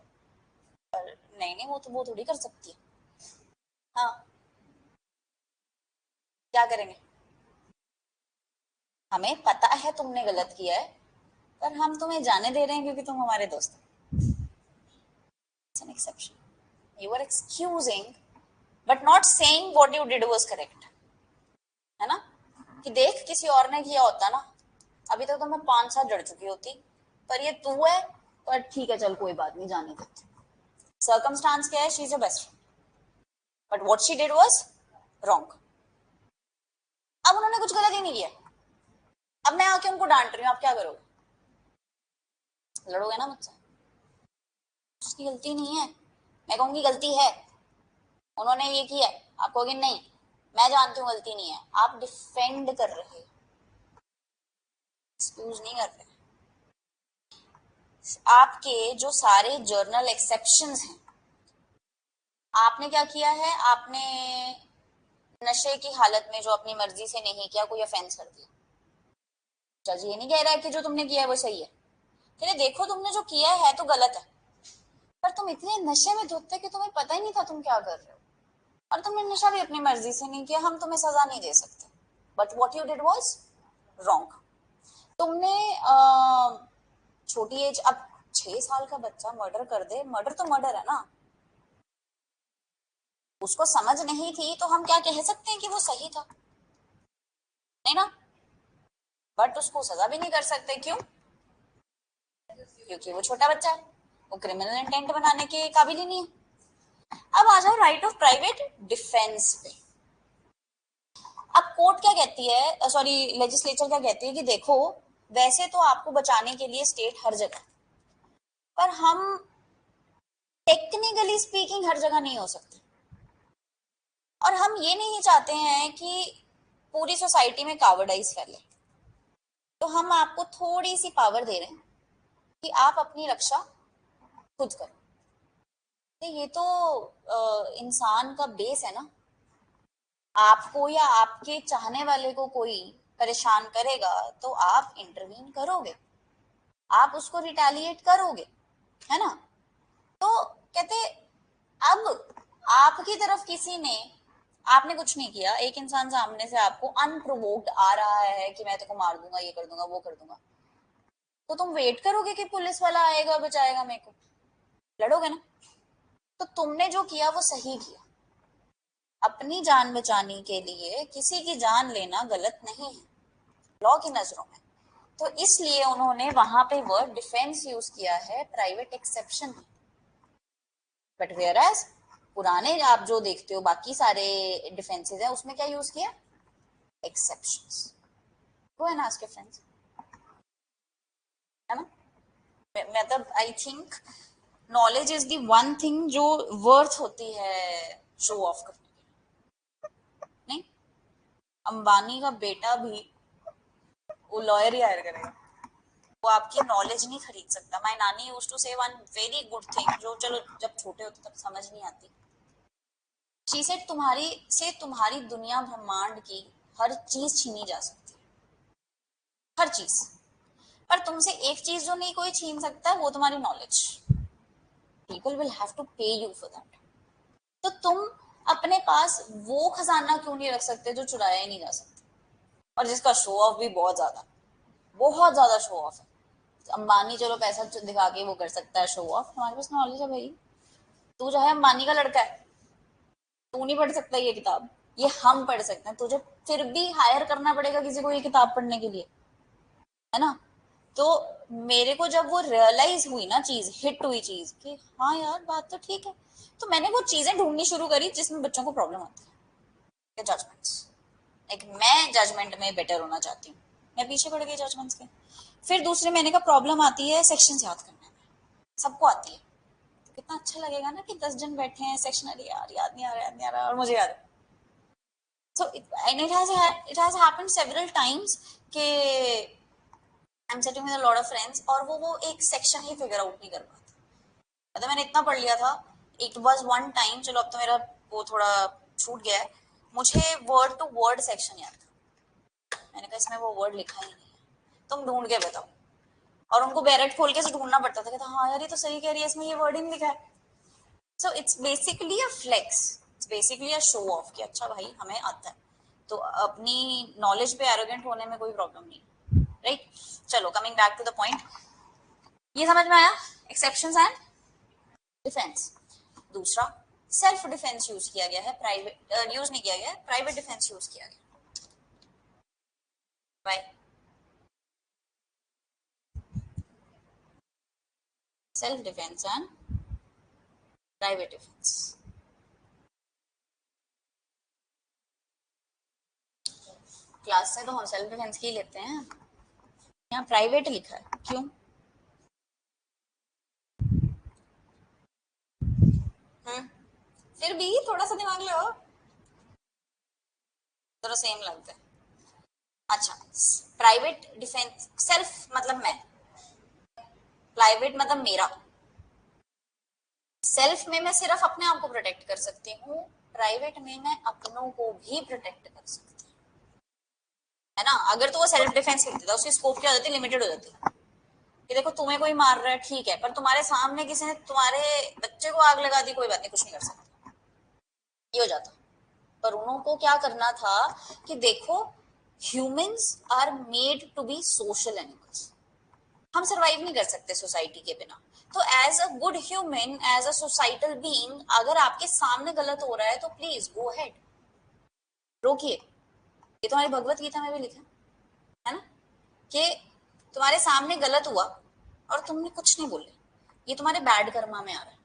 पर नहीं नहीं वो तो वो थोड़ी कर सकती है। हाँ क्या करेंगे? हमें पता है तुमने गलत किया है, पर हम तुम्हें जाने दे रहे हैं क्योंकि तुम हमारे दोस्त हो। It's an exception. You are excusing, but not saying what you did was correct. है ना, कि देख किसी और ने किया होता ना, अभी तक तो मैं 5 साल जड़ चुकी होती, पर ये तू है, पर ठीक है चल कोई बात नहीं, जाने देते। सर्कमस्टांस क्या है, she is your best friend, but what she did was wrong. अब उन्होंने कुछ गलत ही नहीं किया, अब मैं आके उनको डांट रही हूँ, आप क्या करोगे? लड़ोगे ना मुझसे? उसकी गलती नहीं है, मैं कहूंगी गलती है, उन्होंने ये किया, आप कहोगे नहीं मैं जानती हूँ गलती नहीं है। आप डिफेंड कर रहे, एक्सक्यूज नहीं कर रहे। आपके जो सारे जर्नल एक्सेप्शंस हैं, आपने क्या किया है, आपने नशे की हालत में जो अपनी मर्जी से नहीं किया, कोई ऑफेंस कर दिया। जज ये नहीं कह रहा है कि जो तुमने किया है वो सही है, चलिए देखो तुमने जो किया है तो गलत है, पर तुम इतने नशे में धुत थे कि तुम्हें पता ही नहीं था तुम क्या कर रहे हो, और तुमने नशा भी अपनी मर्जी से नहीं किया, हम तुम्हें सजा नहीं दे सकते, but what you did was wrong. तुमने छोटी एज, अब 6 साल का बच्चा मर्डर कर दे, मर्डर तो मर्डर है ना, उसको समझ नहीं थी तो हम क्या कह सकते हैं कि वो सही था, नहीं ना। बट उसको सजा भी नहीं कर सकते, क्यों? क्योंकि वो छोटा बच्चा है, वो क्रिमिनल इंटेंट बनाने के काबिल ही नहीं है। अब आ जाओ राइट ऑफ प्राइवेट डिफेंस पे। अब कोर्ट क्या कहती है, सॉरी लेजिस्लेचर क्या कहती है कि देखो वैसे तो आपको बचाने के लिए स्टेट हर जगह, पर हम टेक्निकली स्पीकिंग हर जगह नहीं हो सकते, और हम ये नहीं चाहते हैं कि पूरी सोसाइटी में कावर्डाइज फैले, तो हम आपको थोड़ी सी पावर दे रहे हैं कि आप अपनी रक्षा खुद करो। तो ये तो इंसान का बेस है ना, आपको या आपके चाहने वाले को कोई परेशान करेगा तो आप इंटरवीन करोगे, आप उसको रिटेलिएट करोगे, है ना। तो कहते अब आपकी तरफ किसी ने, आपने कुछ नहीं किया, एक इंसान सामने से आपको अनप्रोवोक्ड आ रहा है कि मैं तेको मार दूंगा, ये कर दूंगा, वो कर दूंगा, तो तुम वेट करोगे कि पुलिस वाला आएगा बचाएगा मेरे को? लड़ोगे ना। तो तुमने जो किया वो सही किया, अपनी जान बचाने के लिए किसी की जान लेना गलत नहीं है लॉ की नजरों में, तो इसलिए उन्होंने वहां पे वर्ड डिफेंस यूज किया है, private exception. But whereas पुराने आप जो देखते हो बाकी सारे डिफेंसेस है, उसमें क्या यूज किया? एक्सेप्शंस। वो है ना उसके फ्रेंड्स, है ना। मतलब I think knowledge is the one thing जो वर्थ होती है शो ऑफ करने की। नहीं, अंबानी का बेटा भी वो लॉयर ही हायर करेगा, वो आपकी नॉलेज नहीं खरीद सकता। माय नानी यूज्ड टू से वन वेरी गुड थिंग, जो चलो जब छोटे होते तब समझ नहीं आती। शी सेड तुम्हारी से तुम्हारी दुनिया ब्रह्मांड की हर चीज छीनी जा सकती है, हर चीज, पर तुमसे एक चीज जो नहीं कोई छीन सकता है वो तुम्हारी knowledge. People will have to pay you for that. तो तुम अपने पास वो खजाना क्यों नहीं रख सकते जो चुराया ही नहीं जा सकता, और जिसका शो ऑफ भी बहुत ज्यादा शो ऑफ है. अंबानी चलो पैसा दिखा के वो कर सकता है शो ऑफ, हमारे पास नॉलेज है भाई. तू जो है अंबानी का लड़का है, तू नहीं पढ़ सकता ये किताब, ये हम पढ़ सकते हैं. तुझे फिर भी हायर करना पड़ेगा किसी को ये किताब पढ़ने के लिए, है ना. तो मेरे को जब वो रियलाइज हुई ना चीज, हिट हुई चीज कि हाँ यार बात तो ठीक है, तो मैंने वो चीजें ढूंढनी शुरू करी जिसमें बच्चों को प्रॉब्लम आती है. जजमेंट्स. एक मैं जजमेंट में बेटर होना चाहती हूँ, मैं पीछे पड़ गई जजमेंट्स के. फिर दूसरे महीने का प्रॉब्लम आती है सेक्शन याद करने में. सबको आती है. तो कितना अच्छा लगेगा ना कि 10 जन बैठे हैं सेक्शन, अरे यार याद नहीं आ रहा, याद नहीं आ रहा, और मुझे याद है. So it has happened several times कि I'm sitting with a lot of friends और वो एक सेक्शन ही फिगर आउट नहीं कर पाते. मतलब मैंने इतना पढ़ लिया था. इट वाज वन टाइम, चलो अब तो मेरा वो थोड़ा छूट गया है, मुझे वर्ड टू वर्ड सेक्शन याद था. मैंने कहा इसमें वो वर्ड लिखा ही नहीं है, तुम ढूंढ के बताओ. और उनको बैरेट खोल के से ढूंढना पड़ता था. कहता हाँ यार ये तो सही कह रही है, इसमें ये वर्ड ही नहीं लिखा है. So it's basically a flex, it's basically a show off कि अच्छा भाई हमें आता है. तो अपनी नॉलेज पे एरोगेंट होने में कोई प्रॉब्लम नहीं, राइट. चलो coming back to the point, ये समझ में आया एक्सेप्शंस एंड डिफेंस. दूसरा, सेल्फ डिफेंस यूज किया गया है, प्राइवेट यूज नहीं किया गया है, प्राइवेट डिफेंस यूज किया गया. By self defence and private defence. Class से तो हम सेल्फ डिफेंस की लेते हैं, यहाँ प्राइवेट लिखा है क्यों? फिर भी थोड़ा सा दिमाग लगाओ, दोनों सेम लगते हैं. अच्छा, प्राइवेट डिफेंस, सेल्फ मतलब मैं, प्राइवेट मतलब मेरा. सेल्फ में मैं सिर्फ अपने आप को प्रोटेक्ट कर सकती हूँ, प्राइवेट में मैं अपनों को भी प्रोटेक्ट कर सकती हूँ, है ना. अगर तो वो सेल्फ डिफेंस लिख देता, उसकी स्कोप क्या हो जाती, लिमिटेड हो जाती. कि देखो तुम्हें कोई मार रहा है ठीक है, पर तुम्हारे सामने किसी ने तुम्हारे बच्चे को आग लगा दी, कोई बात नहीं, कुछ नहीं कर सकता, ये हो जाता. पर उनको क्या करना था कि देखो humans are made to be social animals, हम सरवाइव नहीं कर सकते सोसाइटी के बिना. तो as a good human, as a societal being, अगर आपके सामने गलत हो रहा है तो प्लीज गो अहेड, रोकिए. ये तुम्हारी भगवत गीता में भी लिखा है ना, कि तुम्हारे सामने गलत हुआ और तुमने कुछ नहीं बोले, ये तुम्हारे बैड कर्मा में आ रहा है.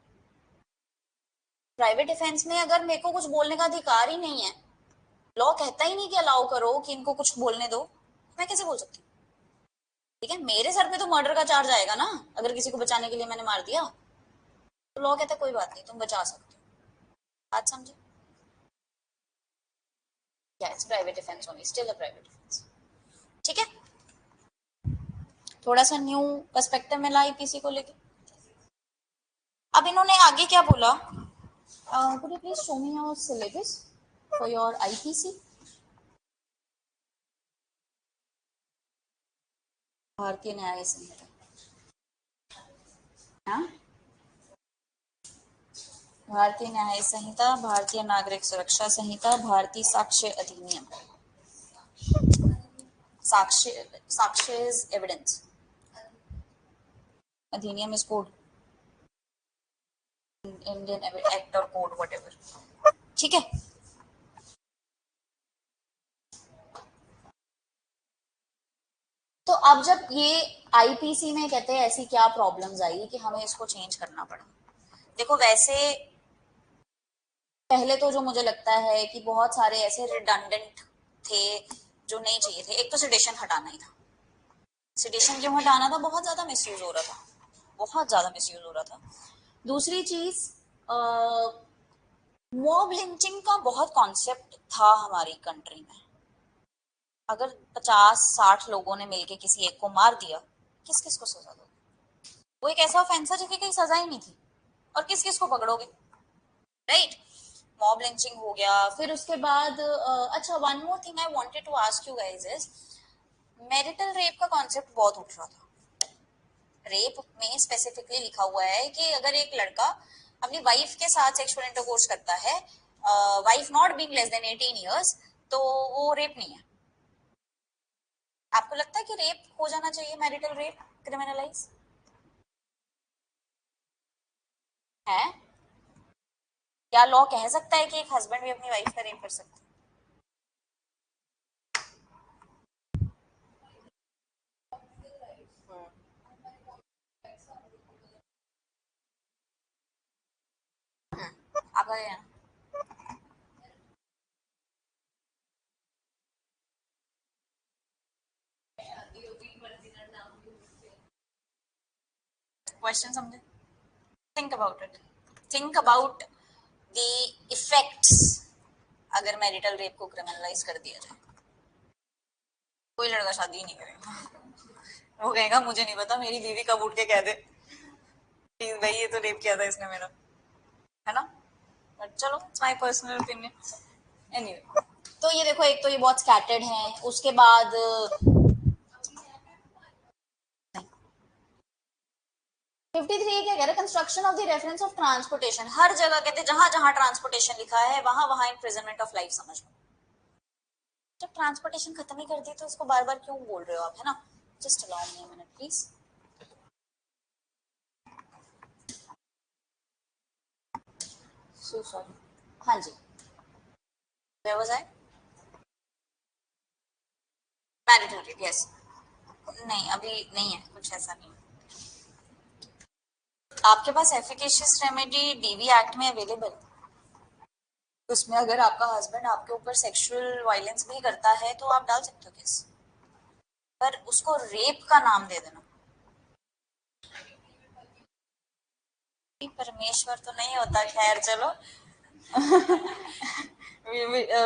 प्राइवेट डिफेंस में अगर मेरे को कुछ बोलने का अधिकार ही नहीं है, लॉ कहता ही नहीं कि अलाउ करो कि इनको कुछ बोलने दो, मैं कैसे बोल सकती हूँ? ठीक है, मेरे सर पे तो मर्डर का चार्ज आएगा ना अगर किसी को बचाने के लिए मैंने मार दिया. तो लॉ कहता है कोई बात नहीं, तुम बचा सकते हो. बात समझे? क्या it's private defence only, still a private defence. ठीक है, थोड़ा सा न्यू पर्सपेक्टिव मिला आईपीसी को लेके. अब इन्होंने आगे क्या बोला, could you please show me your syllabus for your IPC? भारतीय न्याय संहिता. हाँ, भारतीय न्याय संहिता, भारतीय नागरिक सुरक्षा संहिता, भारतीय साक्ष्य अधिनियम. साक्ष्य, साक्ष्य इज एविडेंस, अधिनियम इज कोड, इंडियन एक्ट और कोड व्हाटएवर. ठीक है, तो अब जब ये आईपीसी में कहते हैं ऐसी क्या प्रॉब्लम्स आई कि हमें इसको चेंज करना पड़ा. देखो वैसे पहले तो जो मुझे लगता है कि बहुत सारे ऐसे रिडंडेंट थे जो नहीं चाहिए थे. एक तो सिडेशन हटाना ही था. सिडेशन क्यों हटाना था, बहुत ज्यादा मिसयूज हो रहा था, बहुत ज्यादा मिसयूज हो रहा था. दूसरी चीज, मॉब लिंचिंग का बहुत कॉन्सेप्ट था हमारी कंट्री में. अगर 50-60 लोगों ने मिलके किसी एक को मार दिया, किस किस को सजा दोगे? वो एक ऐसा ऑफेंस है जिसकी कोई सजा ही नहीं थी, और किस किस को पकड़ोगे, राइट. मॉब लिंचिंग हो गया. फिर उसके बाद अच्छा, one more thing I wanted to ask you guys is, marital rape का कॉन्सेप्ट बहुत उठ रहा था. रेप में स्पेसिफिकली लिखा हुआ है कि अगर एक लड़का अपनी वाइफ के साथ सेक्सुअल इंटरकोर्स करता है, wife not being less than 18 years, तो वो रेप नहीं है। आपको लगता है कि रेप हो जाना चाहिए, मैरिटल रेप क्रिमिनलाइज है? क्या लॉ कह सकता है कि एक हस्बैंड भी अपनी वाइफ का रेप कर सकता है? आपका क्या? क्वेश्चन समझे? Think about it, think about the effects अगर मैरिटल रेप को क्रिमिनलाइज कर दिया जाए। कोई लड़का शादी ही नहीं करेगा। वो कहेगा मुझे नहीं पता, मेरी बीवी कब उठ के कह दे प्लीज भाई ये तो रेप किया था इसने मेरा, है ना? बट चलो, it's my personal opinion. Anyway, तो ये देखो, एक तो ये बहुत स्कैटर्ड है, उसके बाद 53 क्या कह रहा है, construction of the reference of transportation. हर जगह कहते हैं जहां जहां ट्रांसपोर्टेशन लिखा है वहां वहां इम्प्रिजनमेंट ऑफ लाइफ समझ लो। जब ट्रांसपोर्टेशन खत्म ही कर दी तो उसको बार बार क्यों बोल रहे हो आप, है ना? Just allow me a minute please. So sorry. हाँ जी, where was I? Marital rape, yes. नहीं, अभी नहीं है, कुछ ऐसा नहीं। आपके पास एफिकेशियस रेमेडी डीवी एक्ट में अवेलेबल, उसमें अगर आपका हस्बैंड आपके ऊपर सेक्सुअल वायलेंस भी करता है तो आप डाल सकते हो केस, पर उसको रेप का नाम दे देना। परमेश्वर तो नहीं होता, खैर चलो।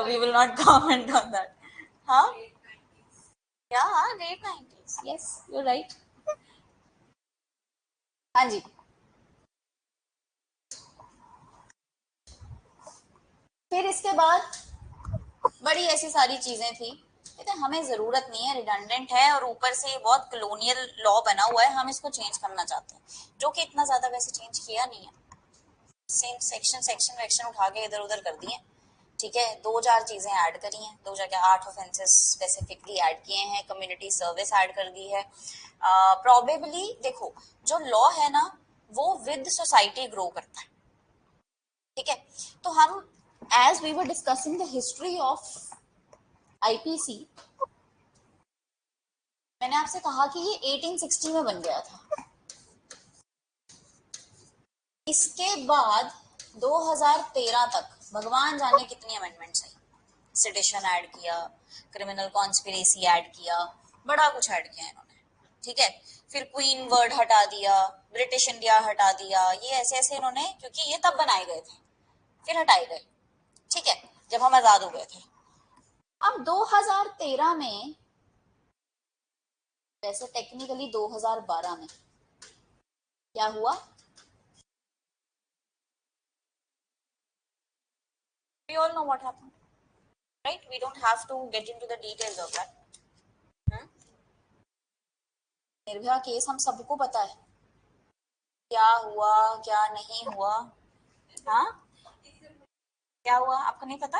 we will not comment on that. हाँ, क्या? हाँ, late 90s, yes you right. हाँ जी। फिर इसके बाद बड़ी ऐसी सारी चीजें थी, कहते हमें जरूरत नहीं है, रिडंडेंट है, और ऊपर से ये बहुत कॉलोनियल लॉ बना हुआ है, हम इसको चेंज करना चाहते हैं, जो कि इतना ज्यादा वैसे चेंज किया नहीं है। सेम सेक्शन सेक्शन वेक्शन उठा के इधर उधर कर दिए, ठीक है। दो चार चीजें ऐड करी हैं, दो जगह 8 ऑफेंसेस स्पेसिफिकली ऐड किए हैं, कम्युनिटी सर्विस ऐड कर दी है। प्रोबेबली देखो, जो लॉ है ना वो विद सोसाइटी ग्रो करता है, ठीक है। तो हम, as we were discussing the history of IPC, मैंने आपसे कहा कि ये 1860 में बन गया था। इसके बाद 2013 तक भगवान जाने कितनी अमेंडमेंट्स आई, सेडिशन ऐड किया, क्रिमिनल कॉन्स्पिरेसी ऐड किया, बड़ा कुछ ऐड किया इन्होंने, ठीक है। फिर क्वीन वर्ड हटा दिया, ब्रिटिश इंडिया हटा दिया, ये ऐसे ऐसे इन्होंने, क्योंकि ये तब बनाए गए थे, फिर हटाए गए, ठीक है, जब हम आजाद हो गए थे। अब 2013 में, वैसे टेक्निकली 2012 में क्या हुआ, we all know what happened, right? We don't have to get into the details of that. Nirbhaya case हम सबको पता है, क्या हुआ क्या नहीं हुआ। हाँ, क्या हुआ आपको नहीं पता?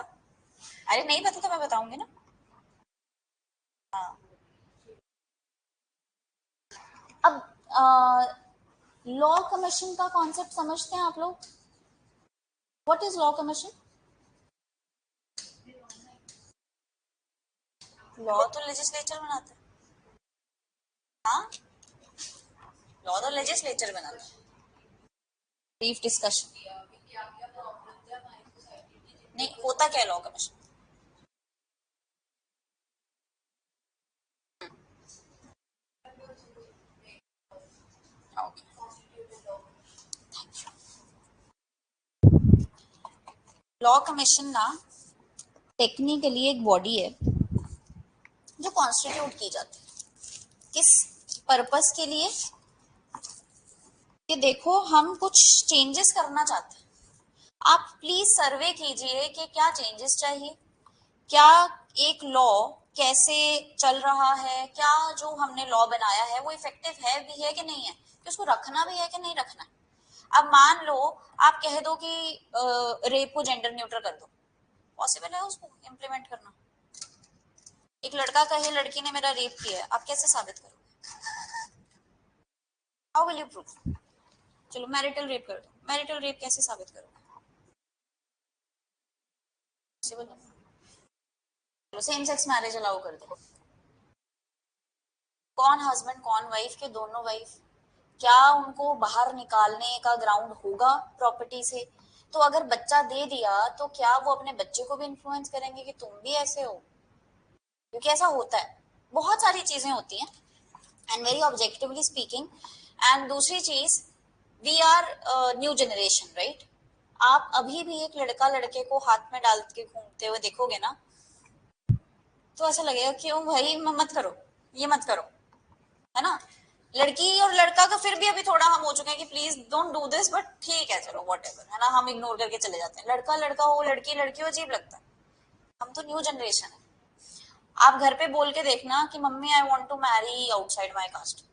अरे नहीं पता तो मैं बताऊंगी ना। हाँ, अब लॉ कमीशन का कॉन्सेप्ट समझते हैं आप लोग? What is law commission? Law तो लेजिस्लेचर बनाता है। हाँ, लॉ तो लेजिस्लेचर बनाता है। ब्रीफ डिस्कशन, नहीं होता क्या लॉ कमीशन? लॉ कमीशन ना टेक्निकली एक बॉडी है जो कॉन्स्टिट्यूट की जाती है, किस पर्पस के लिए? कि देखो हम कुछ चेंजेस करना चाहते हैं, आप प्लीज सर्वे कीजिए कि क्या चेंजेस चाहिए, क्या एक लॉ कैसे चल रहा है, क्या जो हमने लॉ बनाया है वो इफेक्टिव है भी है कि नहीं है, कि उसको रखना भी है कि नहीं रखना है। अब मान लो आप कह दो कि रेप को जेंडर न्यूट्रल कर दो, पॉसिबल है उसको इम्प्लीमेंट करना? एक लड़का कहे लड़की ने मेरा रेप किया है, आप कैसे साबित करोगे? How will you prove? चलो मैरिटल रेप कर दो, मैरिटल रेप कैसे साबित करोगे? पॉसिबल है? चलो सेम सेक्स मैरिज अलाउ कर दो, कौन हस्बैंड कौन वाइफ के दोनों वाइफ, क्या उनको बाहर निकालने का ग्राउंड होगा प्रॉपर्टी से? तो अगर बच्चा दे दिया तो क्या वो अपने बच्चे को भी इन्फ्लुएंस करेंगे कि तुम भी ऐसे हो? क्योंकि ऐसा होता है, बहुत सारी चीजें होती हैं and very objectively speaking. And दूसरी चीज, we are new generation, right? आप अभी भी एक लड़का लड़के को हाथ में डाल के घूमते हुए देखोगे ना, तो ऐसा लगेगा क्यों भाई मत करो, ये मत करो, है ना? लड़की और लड़का का फिर भी अभी थोड़ा हम हो चुके हैं कि please don't do this, but ठीक है चलो वॉट एवर, है ना, हम इग्नोर करके चले जाते हैं। लड़का लड़का हो, लड़की लड़की हो, अजीब लगता है। हम तो न्यू जनरेशन है। आप घर पे बोल के देखना कि mummy I want to marry outside my caste,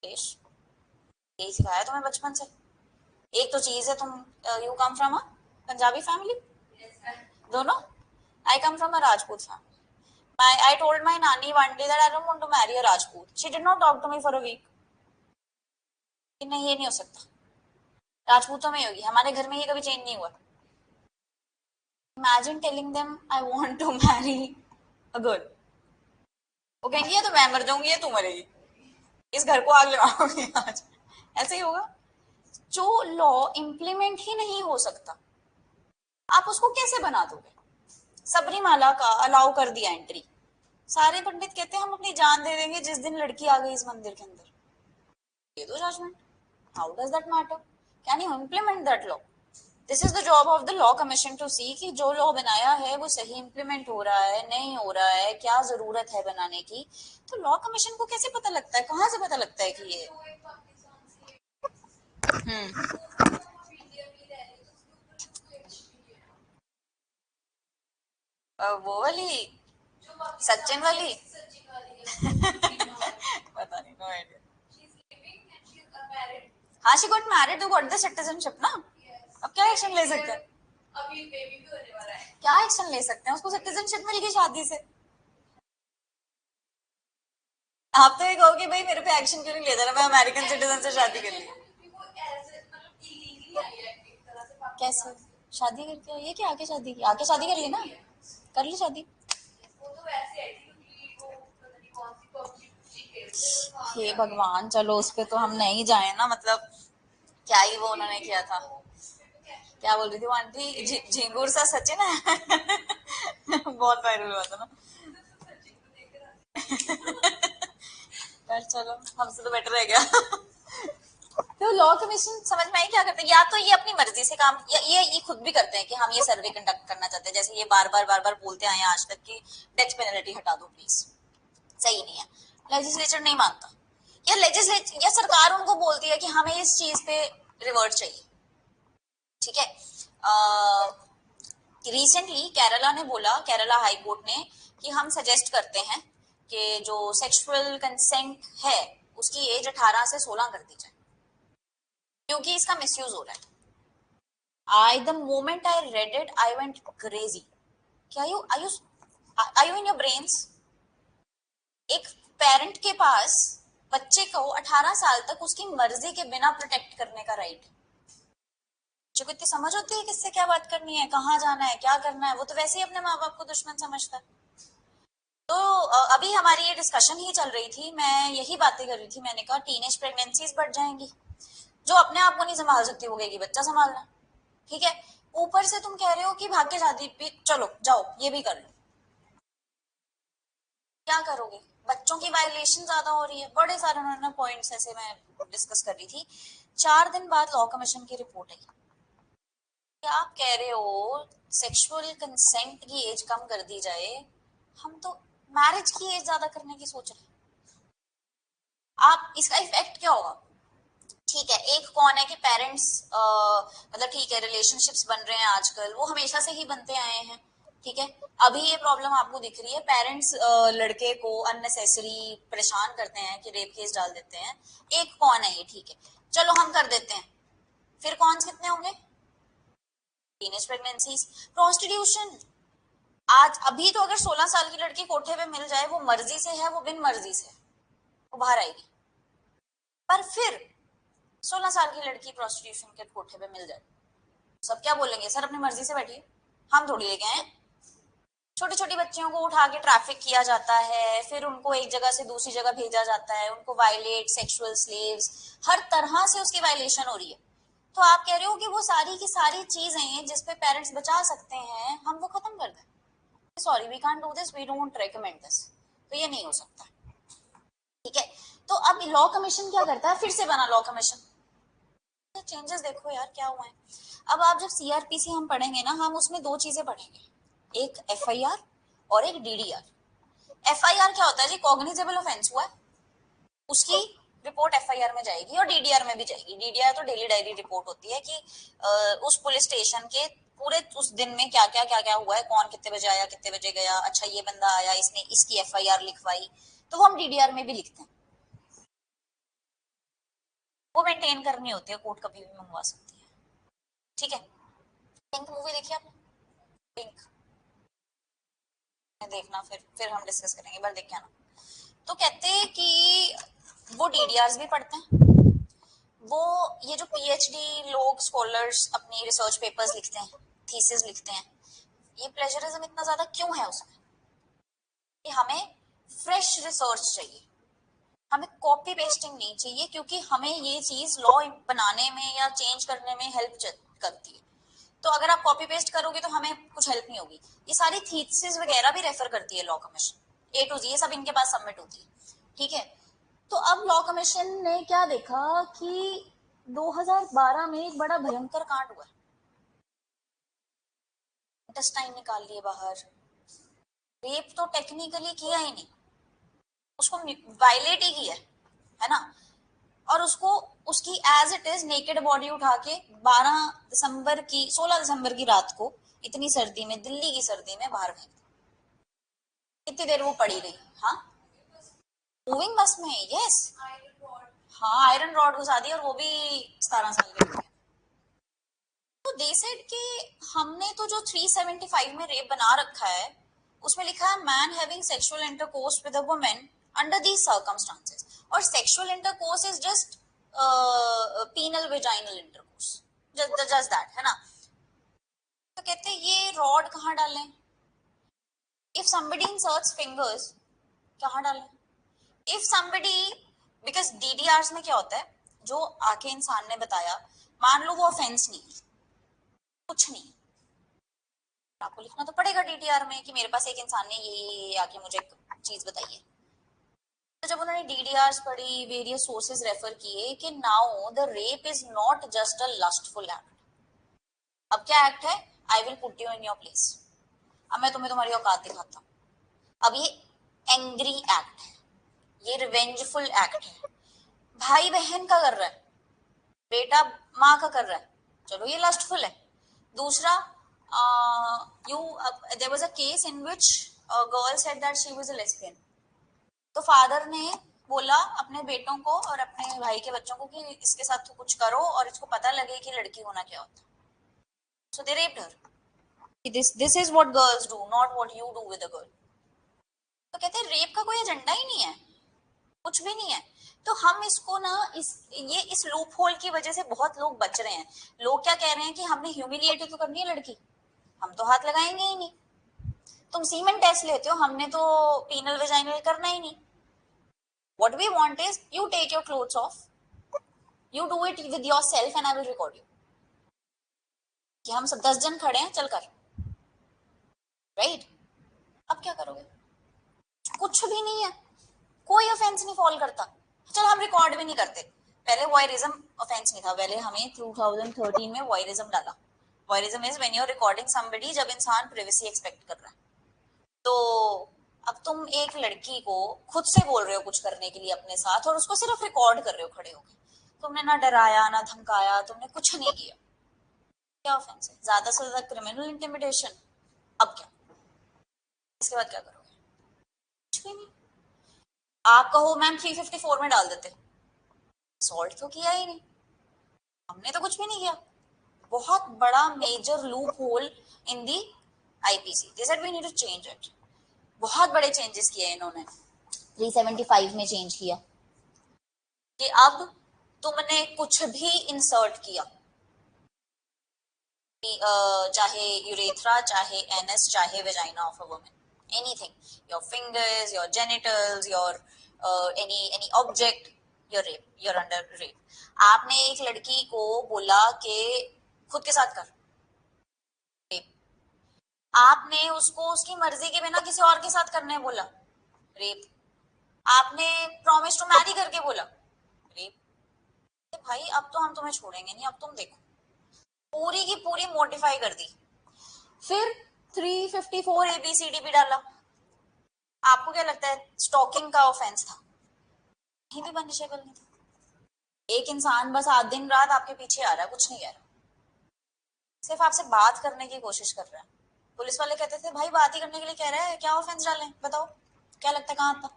यही सिखाया तुम्हें बचपन से? एक तो चीज है, तुम you come from a Punjabi family, दोनों। I come from a Rajput family. I told my nanny one day that I don't want to marry a Rajput. She did not talk to me for a week. कि नहीं ये नहीं हो सकता, राजपूतों में ही होगी, हमारे घर में ये कभी चेंज नहीं हुआ। Imagine telling them I want to marry a girl. वो कहेंगे ये तो मैं मर जाऊंगी, ये तू मरेगी, इस घर को आग लगाओगे आज, ऐसे ही होगा। जो लॉ इम्प्लीमेंट ही नहीं हो सकता, आप उसको कैसे बना दोगे? सबरीमाला का अलाउ कर दिया एंट्री, सारे पंडित कहते हैं हम अपनी जान दे देंगे जिस दिन लड़की आ गई इस मंदिर के अंदर, दे दो judgment. How does that matter? Can you implement that law? This is the job of the law commission to see कि जो लॉ बनाया है वो सही इम्प्लीमेंट हो रहा है, नहीं हो रहा है, क्या जरूरत है बनाने की। तो लॉ कमीशन को कैसे पता लगता है, कहाँ से पता लगता है कि ये वो वाली सचिन वाली पता नहीं, नो आइडिया। हाँ, she got married, to got the citizenship ना। अब क्या एक्शन ले सकते हैं? अभी बेबी भी होने वाला है, क्या एक्शन ले सकते हैं? उसको सिटीजनशिप मिल गई शादी से। आप तो ये कहोगे भाई मेरे पे एक्शन क्यों नहीं ले रहा, मैं अमेरिकन सिटीजन से शादी कर ली। कैसे शादी करके ये क्या, आके शादी की, आके शादी कर ली ना, कर ली शादी। हे भगवान, चलो उस पे तो हम नहीं जाए ना, मतलब क्या ही वो उन्होंने किया था। क्या बोल रही थी वो आंटी, झिंगूर सा सचिन है बहुत वायरल हुआ था ना। पर चलो हमसे तो बेटर रह गया तो लॉ कमीशन समझ में आई क्या करते हैं? या तो ये अपनी मर्जी से काम, या ये खुद भी करते हैं कि हम ये सर्वे कंडक्ट करना चाहते हैं, जैसे ये बार बार बोलते आए आज तक कि डेथ पेनल्टी हटा दो प्लीज, सही नहीं है, लेजिस्लेचर नहीं मानता, या लेजिस्लेचर या सरकार उनको बोलती है कि हमें इस चीज पे रिवर्ट चाहिए। ठीक है, रिसेंटली केरला ने बोला, केरला हाई कोर्ट ने, कि हम सजेस्ट करते हैं कि जो सेक्सुअल कंसेंट है उसकी एज 18 से 16 कर दी जाए, क्योंकि इसका मिसयूज हो रहा है। I the moment I read it, I went crazy. क्या are you in your brains? एक पेरेंट के पास बच्चे को 18 साल तक उसकी मर्जी के बिना प्रोटेक्ट करने का राइट। बच्चे को इतनी समझ होती है किससे क्या बात करनी है, कहाँ जाना है, क्या करना है, वो तो वैसे ही अपने माँ बाप को दुश्मन समझता है। तो अभी हमारी ये डिस्कशन ही चल रही थी, मैं यही बातें कर रही थी, मैंने कहा टीनेज प्रेगनेंसीज बढ़ जाएंगी, जो अपने आप को नहीं संभाल सकती वो कहेगी बच्चा संभालना। ठीक है, ऊपर से तुम कह रहे हो कि भाग्य शादी भी चलो जाओ ये भी कर लो, क्या करोगे? बच्चों की वायलेशन ज्यादा हो रही है, बड़े सारे उन्होंने पॉइंट्स ऐसे मैं डिस्कस कर रही थी। 4 दिन बाद लॉ कमीशन की रिपोर्ट आई, क्या आप कह रहे हो सेक्सुअल कंसेंट की एज कम कर दी जाए, हम तो मैरिज की एज ज्यादा करने की सोच रहे हैं। आप इसका इफेक्ट क्या होगा? ठीक है, एक कौन है कि पेरेंट्स मतलब ठीक है रिलेशनशिप्स बन रहे हैं आजकल, वो हमेशा से ही बनते आए हैं, ठीक है, अभी ये प्रॉब्लम आपको दिख रही है, पेरेंट्स लड़के को अननेसेसरी परेशान करते हैं कि रेप केस डाल देते हैं। एक कौन है ये, ठीक है, चलो हम कर देते हैं, फिर कौन कितने होंगे? Teenage pregnancies, prostitution. आज अभी तो अगर 16 साल की लड़की कोठे पे मिल जाए, वो मर्जी से है, वो बिन मर्जी से है, वो बाहर आएगी। पर फिर 16 साल की लड़की प्रोस्टिट्यूशन के कोठे पे मिल जाए, सब क्या बोलेंगे? सर अपनी मर्जी से बैठिए, हम थोड़ी लेके आए। छोटी छोटी बच्चियों को उठा के ट्रैफिक किया जाता है, फिर उनको एक जगह से दूसरी जगह भेजा जाता है, उनको वायलेट, सेक्सुअल स्लेव्स, हर तरह से उसकी वायलेशन हो रही है। तो आप कह रहे हो कि वो सारी की सारी चीजें हैं जिस पे पेरेंट्स बचा सकते हैं, हम वो खत्म कर दें? Sorry, we can't do this, we don't recommend this. तो ये नहीं हो सकता, ठीक है। तो अब लॉ कमीशन क्या करता है? फिर से बना लॉ कमीशन। चेंजेस देखो यार क्या हुआ है। अब आप जब सीआरपीसी हम पढ़ेंगे ना, हम उसमें दो चीजें पढ़ेंगे, एक एफआईआर और एक डीडीआर। एफआईआर क्या होता है जी? कॉग्निजेबल ऑफेंस हुआ है, उसकी रिपोर्ट एफआईआर में जाएगी और डीडीआर में भी जाएगी। डीडीआर तो डेली डायरी रिपोर्ट होती है कि उस पुलिस स्टेशन के पूरे उस दिन में क्या क्या हुआ है, कौन कितने बजे आया, कितने बजे गया, अच्छा ये बंदा आया, इसने इसकी एफआईआर लिखवाई, तो वो हम डीडीआर में भी लिखते हैं। वो मेंटेन करनी होती है, कोर्ट कभी भी मंगवा सकती है, ठीक है। पिंक मूवी देखी आपने? पिंक देखना, फिर हम डिस्कस करेंगे, बार देख के आना। तो कहते हैं कि वो डीडीआरस भी पढ़ते हैं, वो ये जो पीएचडी लोग स्कॉलर्स अपनी रिसर्च पेपर्स लिखते हैं, थीसिस लिखते हैं, ये प्लेजरिज्म इतना ज्यादा क्यों है उसमें? कि हमें फ्रेश रिसर्च चाहिए, हमें कॉपी पेस्टिंग नहीं चाहिए, क्योंकि हमें ये चीज लॉ बनाने में या चेंज करने में हेल्प करती है। तो अगर आप कॉपी पेस्ट करोगे तो हमें कुछ हेल्प नहीं होगी। ये सारी थीसिस वगैरह भी रेफर करती है लॉ कमीशन, ए टू जी, ये सब इनके पास सबमिट होती है, ठीक है। तो अब लॉ कमीशन ने क्या देखा कि 2012 में एक बड़ा भयंकर कांड हुआ, इंटेस्टाइन निकाल लिए बाहर। रेप तो टेक्निकली किया ही नहीं, उसको वायलेट ही किया है ना, और उसको उसकी as it is naked body उठा के 12 दिसंबर की 16 दिसंबर की रात को इतनी सर्दी में, दिल्ली की सर्दी में बाहर फेंक दिया। कितनी देर वो पड़ी रही? हाँ, मूविंग बस में, यस। हाँ, आयरन रॉड घुसा दी, और वो भी 17 साल के लड़के। तो दे सेड कि हमने तो जो 375 में रेप बना रखा है, उसमें लिखा है man having sexual intercourse with a woman under these circumstances, और sexual intercourse is just penile vaginal intercourse, just that, है ना। तो कहते हैं ये रॉड कहाँ डालें? इफ somebody inserts fingers, कहाँ डालें? इफ somebody, बिकॉज डीडीआर में क्या होता है, जो आके इंसान ने बताया, मान लो वो ऑफेंस नहीं, कुछ नहीं, आपको लिखना तो पड़ेगा डीडीआर में कि मेरे पास एक इंसान ने ये आके मुझे चीज बताई है। तो जब उन्होंने डीडीआर पढ़ी, वेरियस सोर्सेज रेफर किए कि now the rape is not just a lustful act. अब क्या एक्ट है? I will put you in your place, अब मैं तुम्हें तुम्हारी औकात दिखाता हूँ। अब ये एंग्री एक्ट है, ये रिवेंजफुल एक्ट है, भाई बहन का कर रहा है, बेटा माँ का कर रहा है, चलो ये लस्टफुल है। दूसरा, you there was a case in which a girl said that she was a lesbian. तो फादर ने बोला अपने बेटों को और अपने भाई के बच्चों को कि इसके साथ तो कुछ करो और इसको पता लगे कि लड़की होना क्या होता है। So they raped her. This is what girls do, not what you do with a girl. तो कहते हैं रेप का कोई एजेंडा ही नहीं है, कुछ भी नहीं है। तो हम इसको ना, इस लूप होल की वजह से बहुत लोग बच रहे हैं। लोग क्या कह रहे हैं कि हमने ह्यूमिलिएट तो करनी है लड़की, हम तो हाथ लगाएंगे ही नहीं। तुम सीमेंट टेस्ट लेते हो, हमने तो पीनल वेजाइनल करना ही नहीं। What we want is you take your clothes off, you do it with yourself and I will record you, कि हम सब 10 जन खड़े हैं, चल कर, राइट। अब क्या करोगे? कुछ भी नहीं है, कोई ऑफेंस नहीं फॉल करता। चल हम रिकॉर्ड भी नहीं करते। पहले वॉयरिज्म ऑफेंस नहीं था, पहले हमें 2013 में वॉयरिज्म डाला। Voyeurism is when you are recording somebody, जब इंसान प्राइवेसी एक्सपेक्ट कर रहा है। तो अब तुम एक लड़की को खुद से बोल रहे हो कुछ करने के लिए अपने साथ, और उसको सिर्फ रिकॉर्ड कर रहे हो खड़े होकर। तुमने ना डराया ना धमकाया, तुमने कुछ नहीं किया, क्या ऑफेंस है? ज्यादा से ज्यादा क्रिमिनल इंटिमिडेशन। अब क्या? इसके बाद क्या करोगे? कुछ भी नहीं। आप कहो मैम 354 में डाल देते, सॉल्व तो किया ही नहीं, हमने तो कुछ भी नहीं किया। बहुत बड़ा major loophole in the IPC, they said we need to change it. बहुत बड़े चेंजेस किए इन्होंने, 375 में चेंज किया कि अब तुमने कुछ भी इंसर्ट किया, चाहे यूरेथ्रा, चाहे एनएस, चाहे vagina of a woman, anything, your fingers, your genitals, your any object, your rape, your under rape. आपने एक लड़की को बोला कि खुद के साथ कर, रेप। आपने उसको उसकी मर्जी के बिना किसी और के साथ करने बोला, रेप। आपने प्रॉमिस टू मैरी करके बोला, रेप। भाई अब तो हम तुम्हें छोड़ेंगे नहीं, अब तुम देखो, पूरी की पूरी मोडिफाई कर दी। फिर 354 ABCD भी डाला। आपको क्या लगता है स्टॉकिंग का ऑफेंस था? कहीं भी पनिशेबल नहीं था। एक इंसान बस आज दिन रात आपके पीछे आ रहा है, कुछ नहीं कह रहा, सिर्फ आपसे बात करने की कोशिश कर रहा है। पुलिस वाले कहते थे भाई बात ही करने के लिए कह रहा है, क्या ऑफेंस डालें बताओ, क्या लगता है कहाँ आता?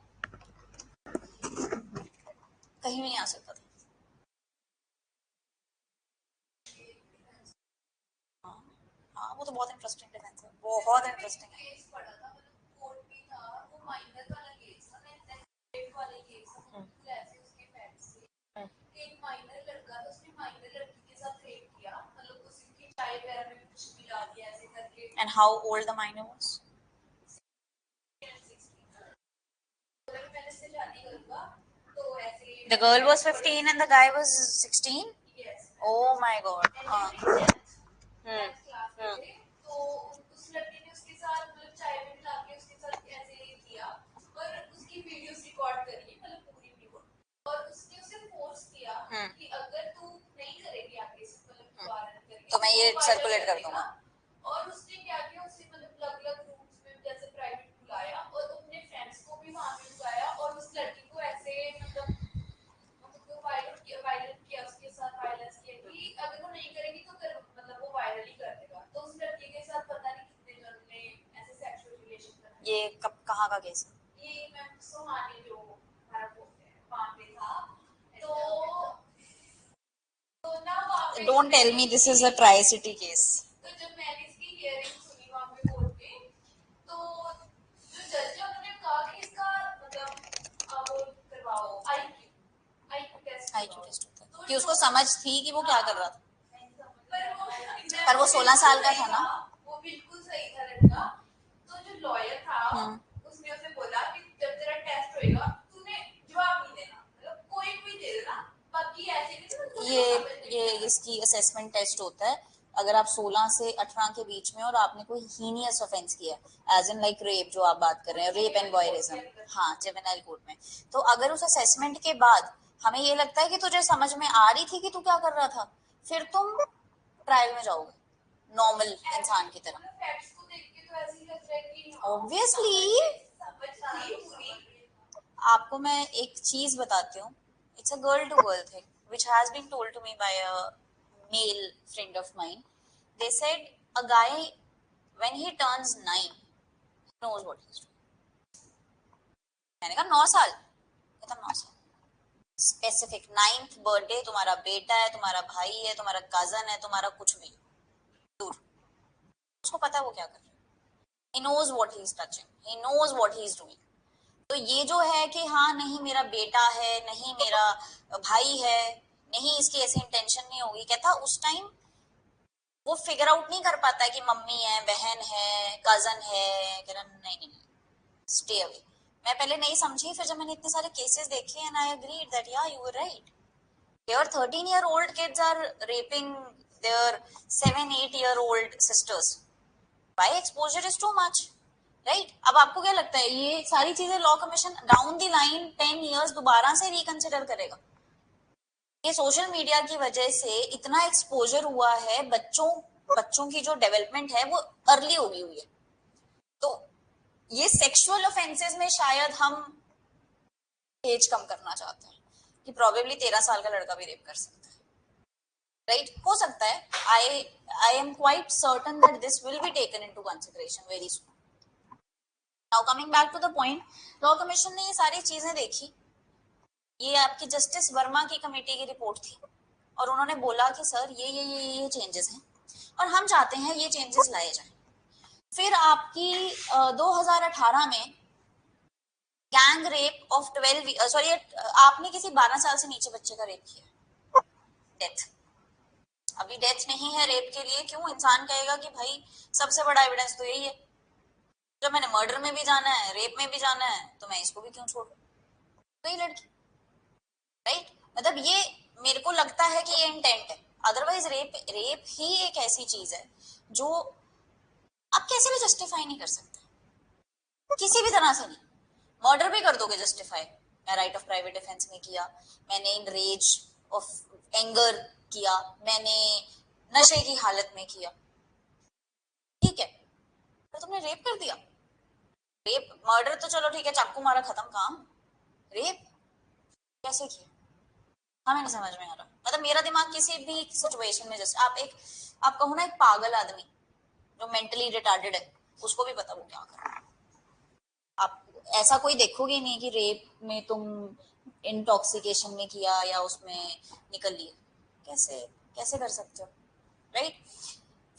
कहीं भी नहीं आ सकता था। हाँ हाँ, वो तो बहुत इंटरेस्टिंग डिफेंस है, बहुत इंटरेस्टिंग है। And how old the minor was? The girl was 15 and the guy was 16? Oh my god. Hmm. Hmm. तो मैं ये सर्कुलेट कर दूंगा। और उसने क्या किया, उसने मतलब अलग अलग रूम्स में जैसे प्राइवेट बुलाया और अपने फ्रेंड्स को भी वहां पे बुलाया और उस लड़की को ऐसे मतलब वायलेंट किया उसके साथ, वायलेंस किया कि अगर वो नहीं करेगी तो फिर मतलब वो वायरल ही कर देगा। तो उस लड़की के साथ पता नहीं कितने जन ने ऐसे सेक्सुअल रिलेशन कर। ये कब कहाँ का केस है? ये मैम सोहानी जो भारत बोलते हैं वहां पे था। तो don't tell me this is a tricity case. तो जब मैंने इसकी हियरिंग सुनी वहां पे कोर्ट पे, तो जो जज है उन्होंने कहा कि इसका मतलब वो करवाओ आईक्यू टेस्ट होता है कि उसको समझ थी कि वो क्या कर रहा था। पर वो 16 साल का था ना। वो बिल्कुल सही था लड़का। तो जो लॉयर था उसने उसे बोला कि जब तेरा टेस्ट होएगा तूने जवाब नहीं देना, मतलब कोई भी दे देना, बाकी ऐसे नहीं। ये इसकी असेसमेंट टेस्ट होता है अगर आप 16 से 18 के बीच में और आपने कोई हीनियस ऑफेंस किया है, एज इन लाइक रेप जो आप बात कर रहे हैं, रेप एंड वॉयरिज्म, हाँ जुवेनाइल कोर्ट में। तो अगर उस असेसमेंट के बाद हमें ये लगता है कि तुझे समझ में आ रही थी कि तू क्या कर रहा था, फिर तुम ट्रायल में जाओगे नॉर्मल इंसान की तरह। ऑब्वियसली। आपको मैं एक चीज बताती हूँ, it's a girl to girl thing which has been told to me by a male friend of mine. They said a guy when he turns 9 knows what he's doing. मैंने कहा 9 साल, कहता 9 साल, स्पेसिफिक 9th बर्थडे, तुम्हारा बेटा है, तुम्हारा भाई है, तुम्हारा कजन है, तुम्हारा कुछ भी दूर, उसको पता है वो क्या कर रहा है। He knows what he is touching, he knows what he is doing. तो ये जो है कि हाँ नहीं मेरा बेटा है, नहीं मेरा भाई है, नहीं इसकी ऐसी इंटेंशन नहीं होगी, कहता उस टाइम वो फिगर आउट नहीं कर पाता है कि मम्मी है, बहन है, कजन है, कहना नहीं नहीं स्टे अवे। मैं पहले नहीं समझी, फिर जब मैंने इतने सारे केसेस देखे एंड आई एग्रीड दैट या you were right. Their 13-year-old kids are raping their 7-8-year-old sisters. Why exposure is too much? Right अब आपको क्या लगता है ये सारी चीजें law commission down the line 10 years दोबारा से रिकंसिडर करेगा? ये सोशल मीडिया की वजह से इतना एक्सपोजर हुआ है, बच्चों की जो डेवलपमेंट है वो अर्ली हो गई हुई है। तो ये सेक्सुअल ऑफेंसेस में शायद हम एज कम करना चाहते हैं कि प्रोबेबली 13 साल का लड़का भी रेप कर सकता है, राइट हो सकता है। I am quite certain that this will be taken into consideration very soon. Now coming back to the point, law commission ने ये सारी चीजें देखी, ये आपकी जस्टिस वर्मा की कमेटी की रिपोर्ट थी, और उन्होंने बोला कि सर ये चेंजेस हैं और हम चाहते हैं ये चेंजेस लाए जाएं। फिर आपकी 2018 में गैंग रेप ऑफ 12 सॉरी आपने किसी 12 साल से नीचे बच्चे का रेप किया, डेथ, अभी डेथ नहीं है रेप के लिए, क्यों? इंसान कहेगा कि भाई सबसे बड़ा एविडेंस तो यही है, जब मैंने मर्डर में भी जाना है, रेप में भी जाना है, तो मैं इसको भी क्यों छोड़ू? तो ये लड़की, राइट, मतलब ये मेरे को लगता है कि ये इंटेंट है, अदरवाइज रेप रेप ही एक ऐसी चीज है जो आप कैसे भी जस्टिफाई नहीं कर सकते, किसी भी तरह से नहीं। मर्डर भी कर दोगे जस्टिफाई, मैं राइट ऑफ प्राइवेट डिफेंस में किया, मैंने इन रेज ऑफ एंगर किया, मैंने नशे की हालत में किया, ठीक है, तो तुमने रेप कर दिया। रेप, मर्डर तो चलो ठीक है, चाकू मारा खत्म काम, रेप कैसे किया? हमें नहीं समझ में आ रहा, मतलब मेरा दिमाग किसी भी सिचुएशन में, जैसे आप कहो ना एक पागल आदमी जो मेंटली रिटार्डेड है, उसको भी पता वो क्या कर रहा है। आप ऐसा कोई देखोगे नहीं कि रेप में तुम इंटॉक्सिकेशन में किया या उसमें निकल लिए, कैसे कैसे कर सकते हो, राइट?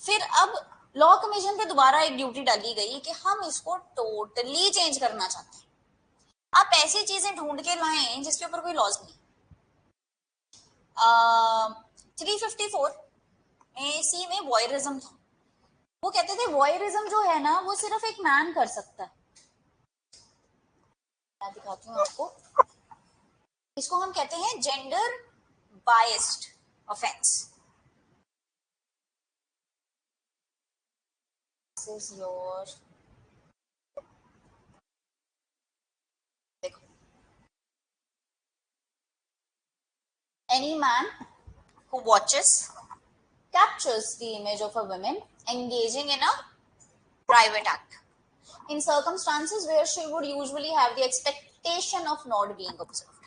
फिर अब लॉ कमीशन पे दोबारा एक ड्यूटी डाली गई कि हम इसको टोटली चेंज करना चाहते हैं, आप ऐसी चीजें ढूंढ के लाएं जिसके ऊपर कोई लॉज नहीं। 354 में सी में वॉयरिज्म था, वो कहते थे वॉयरिज्म जो है ना वो सिर्फ एक मैन कर सकता है। मैं दिखाती हूँ आपको, इसको हम कहते हैं gender biased offence. This is your, देखो, any man who watches, captures the image of a woman engaging in a private act in circumstances where she would usually have the expectation of not being observed.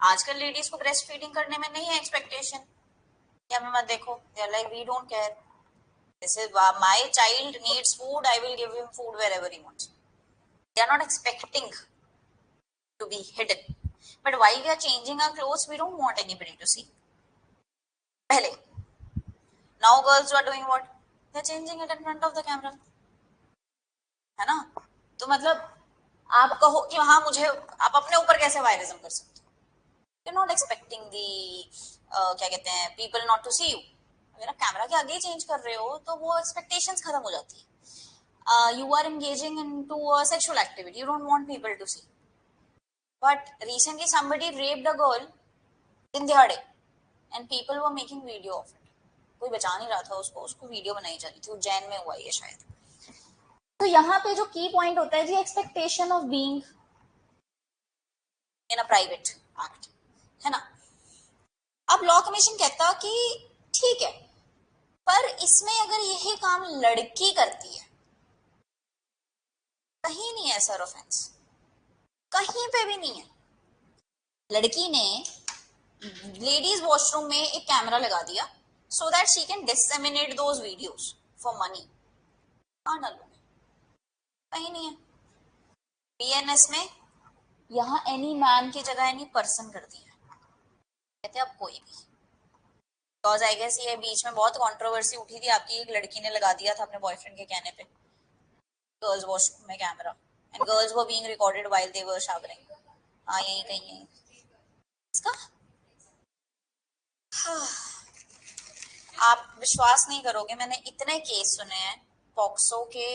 आजकल ladies को breast feeding करने में नहीं है expectation, क्या मैं मत देखो, they are like we don't care, this is my child needs food, I will give him food wherever he wants, they are not expecting to be hidden, but while we are changing our clothes we don't want anybody to see. पहले, now girls are doing what, they are changing it in front of the camera, है ना? तो मतलब आप कहो कि हाँ मुझे, आप अपने ऊपर कैसे वायरिज्म कर सकते हो? यू नॉट एक्सपेक्टिंग दी क्या कहते हैं, people not to see you. अगर आप कैमरा के आगे चेंज कर रहे हो तो वो एक्सपेक्टेशंस खत्म हो जाती है। You are engaging into sexual activity, you don't want people to see, but recently somebody raped a girl in दिहाड़े and people were making video of it, कोई बचा नहीं रहा था उसको, उसको वीडियो बनाई जा रही थी, उज्जैन में हुआ ये शायद। तो यहाँ पे जो की पॉइंट होता है जी, expectation of being in a private act, है ना? अब लॉ कमीशन कहता कि ठीक है, पर इसमें अगर यही काम लड़की करती है, कहीं नहीं है सर ऑफेंस, कहीं पे भी नहीं है। लड़की ने लेडीज वॉशरूम में एक कैमरा लगा दिया so that she can disseminate those videos for money, कहाँ डालोगे? कहीं नहीं है। बीएनएस में यहाँ एनी मैन की जगह एनी पर्सन कर दिया, कहते अब कोई भी, बिकॉज आई गेस ये बीच में बहुत कंट्रोवर्सी उठी थी आपकी, एक लड़की ने लगा दिया था अपने बॉयफ्रेंड के कहने पे गर्ल्स वॉशरूम में camera, and girls were being recorded while they were showering. हाँ यही कहीं है इसका। हाँ, आप विश्वास नहीं करोगे, मैंने इतने केस सुने हैं पॉक्सो के,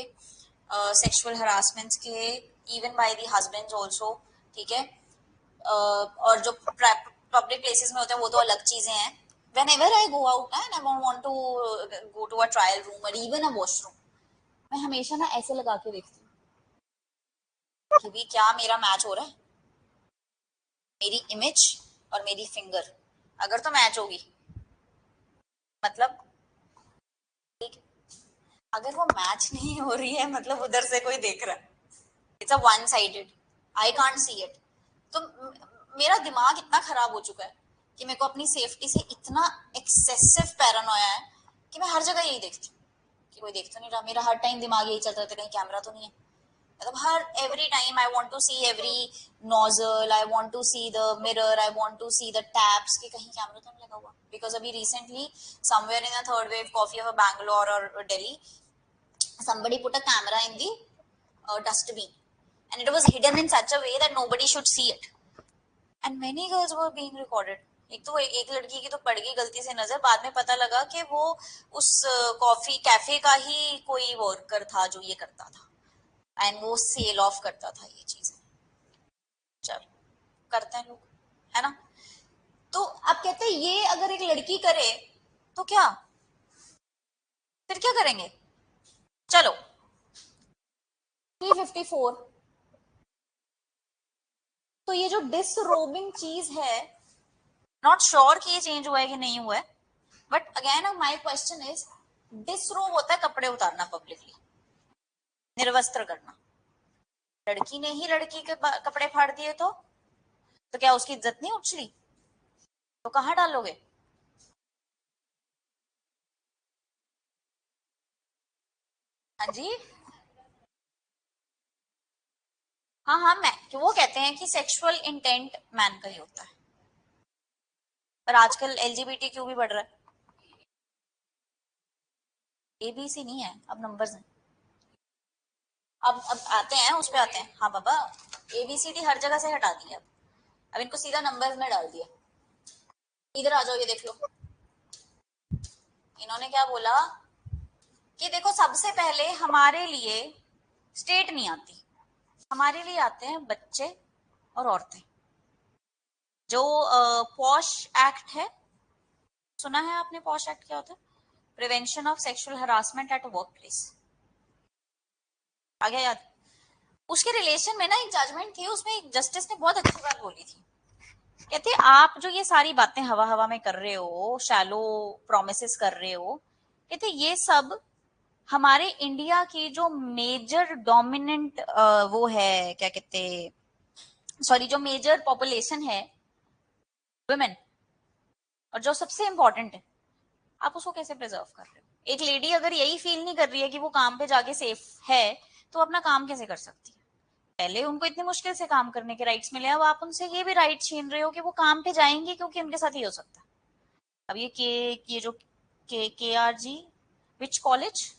सेक्सुअल हरासमेंट्स के, even by the husbands also, ठीक है, और जो पब्लिक प्लेसेस में होते हैं वो तो अलग चीजें हैं। whenever I go out and I want to go to a trial room or even a washroom, मैं हमेशा ना ऐसे लगा के देखती हूँ कि भी क्या मेरा मैच हो रहा है, मेरी इमेज और मेरी फिंगर अगर तो मैच होगी, मतलब ठीक, अगर वो मैच नहीं हो रही है मतलब उधर से कोई देख रहा है, it's a one sided, I can't see it. तो मेरा दिमाग इतना खराब हो चुका है कि मेरे को अपनी सेफ्टी से इतना एक्सेसिव पैरानोया है कि मैं हर जगह यही देखती हूँ कि कोई देख तो नहीं रहा, मेरा हर टाइम दिमाग यही चलता रहता है कहीं कैमरा तो नहीं है, मतलब हर every time I want to see every nozzle, I want to see the mirror, I want to see the taps कि कहीं कैमरा तो नहीं लगा हुआ. बिकॉज अभी recently somewhere in the third wave coffee of Bangalore और Delhi somebody put a camera in the dustbin and it was hidden in such a way that nobody should see it and many girls were being recorded. एक तो एक लड़की की तो पड़ गई गलती से नजर, बाद में पता लगा कि वो उस कॉफी कैफे का ही कोई वर्कर था जो ये करता था एंड वो सेल ऑफ करता था ये चीजें. चल करते हैं लोग, है ना. तो आप कहते हैं ये अगर एक लड़की करे तो क्या, फिर क्या करेंगे. चलो 354. तो ये जो डिसरोबिंग चीज है, नॉट श्योर कि ये चेंज हुआ है कि नहीं हुआ है, but again my question is, disrobe होता है कपड़े उतारना पब्लिकली, निर्वस्त्र करना. लड़की ने ही लड़की के कपड़े फाड़ दिए तो क्या उसकी इज्जत नहीं उछली, तो कहाँ डालोगे. हाँ जी. हाँ हाँ, मैं वो कहते हैं कि सेक्सुअल इंटेंट मैन का ही होता है, पर आजकल एलजीबीटी क्यों भी बढ़ रहा है. एबीसी नहीं है, अब नंबर्स हैं. अब आते हैं उस पे आते हैं. हाँ बाबा, एबीसीडी हर जगह से हटा दी. अब इनको सीधा नंबर्स में डाल दिया. इधर आ जाओ, ये देख लो. इन्होंने क्या बोला कि देखो सबसे पहले हमारे लिए स्टेट नहीं आती, हमारे लिए आते हैं बच्चे और औरतें. जो पॉश एक्ट है, सुना है आपने पॉश एक्ट क्या होता है. Prevention of sexual harassment at work place. आ गया याद. उसके रिलेशन में ना एक जजमेंट थी, उसमें एक जस्टिस ने बहुत अच्छी बात बोली थी. कहते आप जो ये सारी बातें हवा हवा में कर रहे हो, शैलो प्रोमिसेस कर रहे हो, कहते ये सब हमारे इंडिया की जो मेजर डोमिनेंट वो है, क्या कहते, सॉरी, जो मेजर पॉपुलेशन है वुमेन, और जो सबसे इंपॉर्टेंट है, आप उसको कैसे प्रिजर्व कर रहे हो. एक लेडी अगर यही फील नहीं कर रही है कि वो काम पे जाके सेफ है, तो अपना काम कैसे कर सकती है. पहले उनको इतनी मुश्किल से काम करने के राइट्स मिले, अब आप उनसे ये भी राइट छीन रहे हो कि वो काम पे जाएंगे क्योंकि उनके साथ ही हो सकता है. अब ये जो के R G, which college,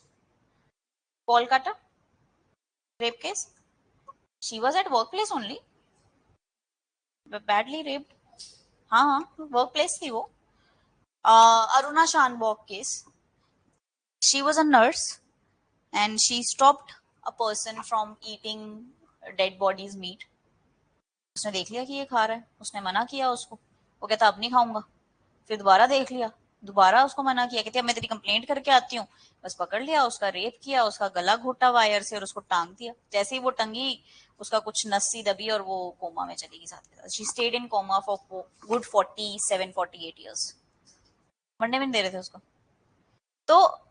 Kolkata rape case, she was at work place only, badly raped. हाँ हाँ, वर्क प्लेस थी वो. Aruna Shanbaug case, she was a nurse and she stopped a person from eating dead bodies meat. उसने देख लिया कि ये खा रहा है, उसने मना किया उसको, वो कहता अब नहीं खाऊंगा. फिर दोबारा देख लिया, दोबारा उसको मना किया, कहती अब मैं तेरी कंप्लेंट करके आती हूँ. बस पकड़ लिया, उसका रेप किया, उसका गला घोटा वायर से और उसको टांग दिया. जैसे ही वो टंगी, उसका कुछ नस्सी दबी और वो कोमा में चली गई साथ के साथ. She stayed in coma for good 47-48 years. मरने भी नहीं दे रहे थे उसको. तो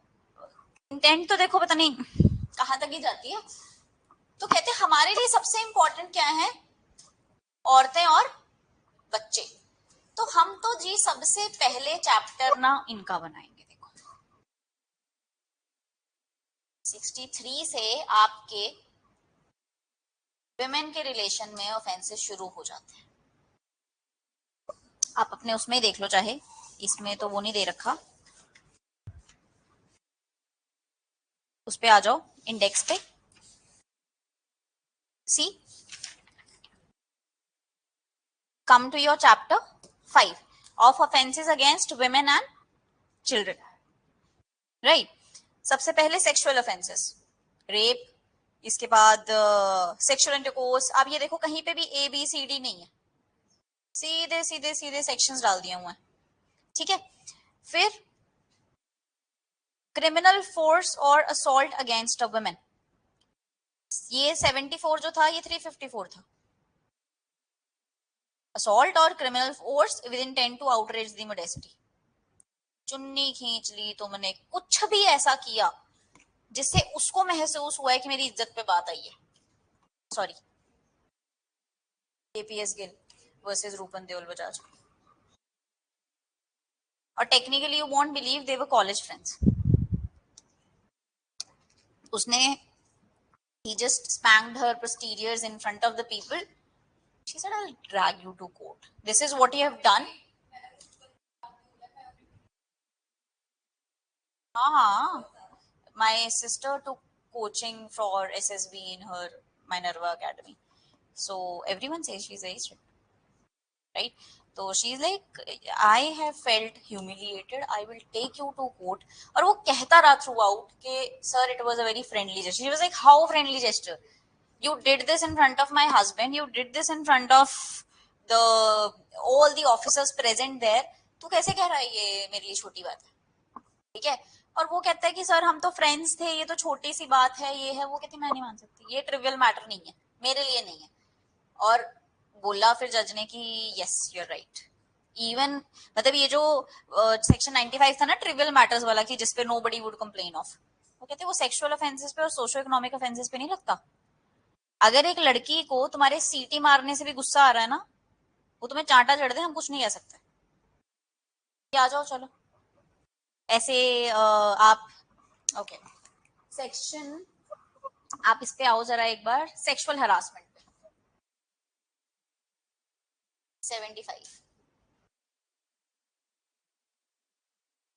इंटेंट तो देखो पता नहीं कहां तक ही जाती है. तो कहते हमारे लिए सबसे इंपॉर्टेंट क्या है, औरतें और बच्चे. तो हम तो जी सबसे पहले चैप्टर ना इनका बनाएंगे. देखो 63 से आपके विमेन के रिलेशन में ऑफेंसेस शुरू हो जाते हैं. आप अपने उसमें ही देख लो, चाहे इसमें तो वो नहीं दे रखा, उस पे आ जाओ इंडेक्स पे. सी, come to your chapter 5 of offenses against women and children. Right. सबसे पहले सेक्सुअल ऑफेंसेस, रेप, इसके बाद सेक्सुअल इंटरकोर्स. आप ये देखो कहीं पे भी ए बी सी डी नहीं है, सीधे सीधे सीधे सेक्शंस डाल दिए हुए हैं. ठीक है. फिर क्रिमिनल फोर्स और असॉल्ट अगेंस्ट अ वुमेन, ये 74 जो था ये 354 था. असॉल्ट और criminal force with intent to outrage the modesty. चुन्नी खींच ली तुमने, कुछ भी ऐसा किया जिससे उसको महसूस हुआ है कि मेरी इज्जत पे बात आई है. सॉरी, एपीएस गिल वर्सेस रूपन देओल बजाज. और technically you won't believe they were college friends. उसने He just spanked her posteriors in front of the people. She said, I'll drag you to court. This is what you have done. My sister took coaching for SSB in her Minerva Academy. So everyone says she's very strict, right? So she's like, I have felt humiliated. I will take you to court. और वो कहता रहा throughout कि sir, it was a very friendly gesture. She was like, how friendly gesture? You did this in front of my husband. You did this in front of the all the officers present there. तू कैसे कह रहा है ये मेरे लिए छोटी बात है? ठीक है. और वो कहता है कि सर हम तो फ्रेंड्स थे, ये तो छोटी सी बात है, ये है वो. कहती मैं नहीं मान सकती, ये ट्रिवियल मैटर नहीं है, मेरे लिए नहीं है. और बोला फिर जज ने कि yes you are right. Even मतलब ये जो सेक्शन 95 था ना ट्रिवियल मैटर्स वाला कि जिसपे नोबडी वुड कंप्लेन ऑफ, वो कहते वो सेक्सुअल ऑफेंसेस पे और सोशो इकोनॉमिक ऑफेंसेस पे नहीं लगता. अगर एक लड़की को तुम्हारे सीटी मारने से भी गुस्सा आ रहा है ना, वो तुम्हें चांटा चढ़ दे, हम कुछ नहीं कह सकते. आ जाओ चलो ऐसे. आप ओके सेक्शन, आप इस पे आओ जरा एक बार, सेक्सुअल हरासमेंट पे 75.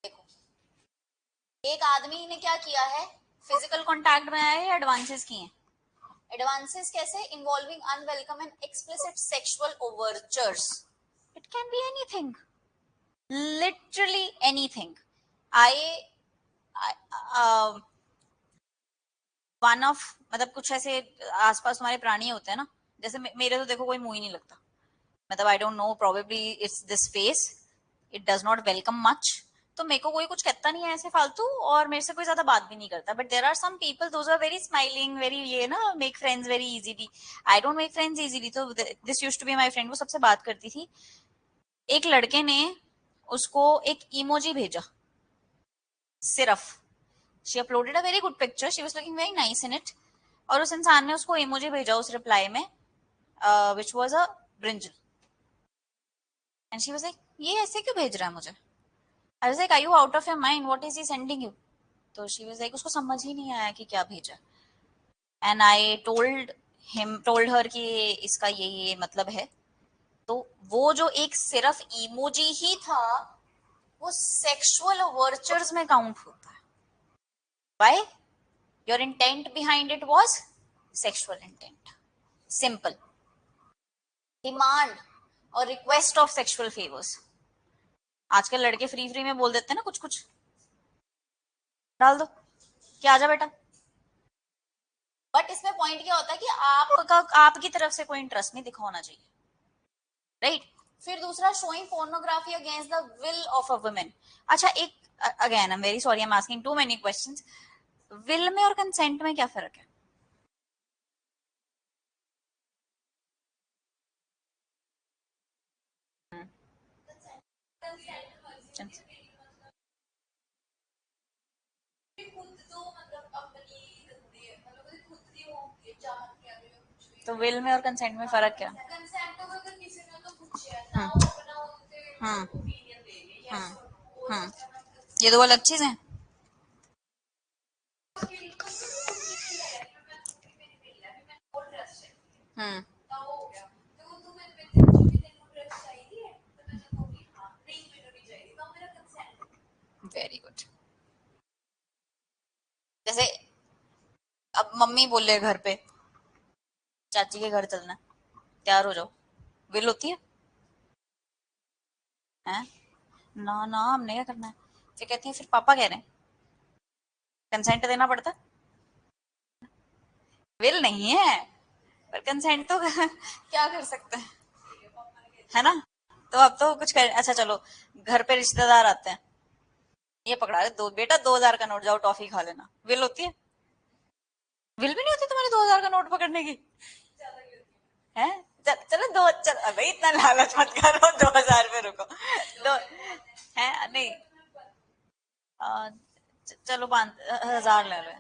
देखो एक आदमी ने क्या किया है, फिजिकल कांटेक्ट में आया है, एडवांसेस किए. एडवांसेस कैसे? Involving unwelcome and explicit sexual overtures. It can be anything, literally anything. One of मतलब कुछ ऐसे आसपास तुम्हारे प्राणी होते हैं ना, जैसे मेरे तो देखो कोई मुंह ही नहीं लगता. मतलब I don't know, probably it's this face, it does not welcome much. तो मेरे को कोई कुछ कहता नहीं है ऐसे फालतू, और मेरे से कोई ज्यादा बात भी नहीं करता. But there are some people those are very smiling, very ये ना, make friends very easily. I don't make friends easily. तो this used to be my friend, वो सबसे बात करती थी. एक लड़के ने उसको एक इमोजी भेजा सिर्फ. She uploaded a very good picture, she was looking very nice in it. और उस इंसान ने उसको इमोजी भेजा उस रिप्लाई में, which was a brinjal. And she was like, ये ऐसे क्यों भेज रहा है मुझे? I was like, are you out of your mind, what is he sending you? तो शी वाज लाइक, उसको समझ ही नहीं आया कि क्या भेजा. एंड आई टोल्ड हर कि इसका ये मतलब है. तो वो जो एक सिर्फ इमोजी ही था, वो सेक्सुअल वर्चर्स में काउंट होता है. Why? Your intent behind it was sexual intent. Simple. Demand और रिक्वेस्ट ऑफ सेक्सुअल फेवर्स. आजकल लड़के फ्री फ्री में बोल देते हैं ना, कुछ कुछ डाल दो कि आजा बेटा. बट इसमें पॉइंट क्या होता है कि आपका आपकी तरफ से कोई इंटरेस्ट नहीं दिखाना चाहिए, राइट? फिर दूसरा, showing pornography against the will of a women. अच्छा एक, again I am very sorry, I am asking too many questions. Will में और कंसेंट में क्या फर्क है? तो विल में और कंसेंट में फर्क क्या? हम्म हम्म हम्म. ये दो अलग चीज है. हम्म. Very good. जैसे अब मम्मी बोले घर पे चाची के घर चलना, तैयार हो जाओ, विल होती है? हैं? ना ना, हमने क्या करना है. फिर कहती है फिर पापा कह रहे हैं, कंसेंट देना पड़ता है. विल नहीं है, पर कंसेंट तो क्या कर सकते हैं, है ना? तो अब तो कुछ कर. अच्छा चलो, घर पे रिश्तेदार आते हैं, ये पकड़ा है दो बेटा 2,000 का नोट, जाओ टॉफी खा लेना. विल होती है? विल भी नहीं होती तुम्हारे 2,000 का नोट पकड़ने की, है? चलो दो, चल भाई इतना लालच मत करो, 2,000 पे रुको. दो है नहीं, चलो 5,000 ले लो.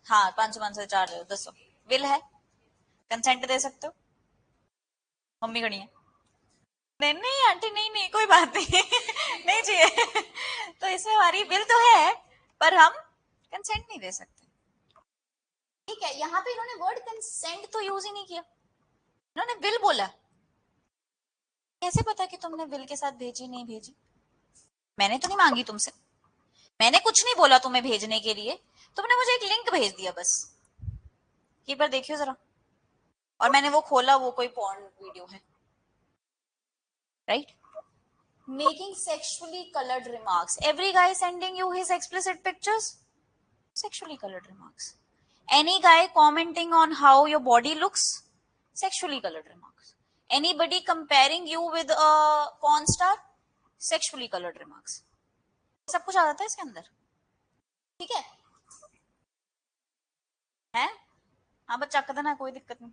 हाँ 500 चार ले लो, 200. विल है, कंसेंट दे सकते हो. मम्मी खड़ी है, नहीं नहीं आंटी, नहीं नहीं कोई बात नहीं नहीं चाहिए. तो इसमें हमारी विल तो है, पर हम कंसेंट नहीं दे सकते. ठीक है, यहाँ पे इन्होंने वर्ड कंसेंट तो यूज ही नहीं किया, इन्होंने विल बोला। कैसे पता कि तुमने विल के साथ भेजी नहीं भेजी? मैंने तो नहीं मांगी तुमसे, मैंने कुछ नहीं बोला तुम्हें भेजने के लिए, तुमने मुझे एक लिंक भेज दिया बस कि पर देखियो जरा, और मैंने वो खोला, वो कोई पॉर्न वीडियो है, right? Making sexually colored remarks. Every guy sending you his explicit pictures, sexually colored remarks. Any guy commenting on how your body looks, sexually colored remarks. Anybody comparing you with a porn star, sexually colored remarks. सब कुछ आ जाता है इसके अंदर, ठीक है? हैं? हाँ बस चक देना, कोई दिक्कत नहीं।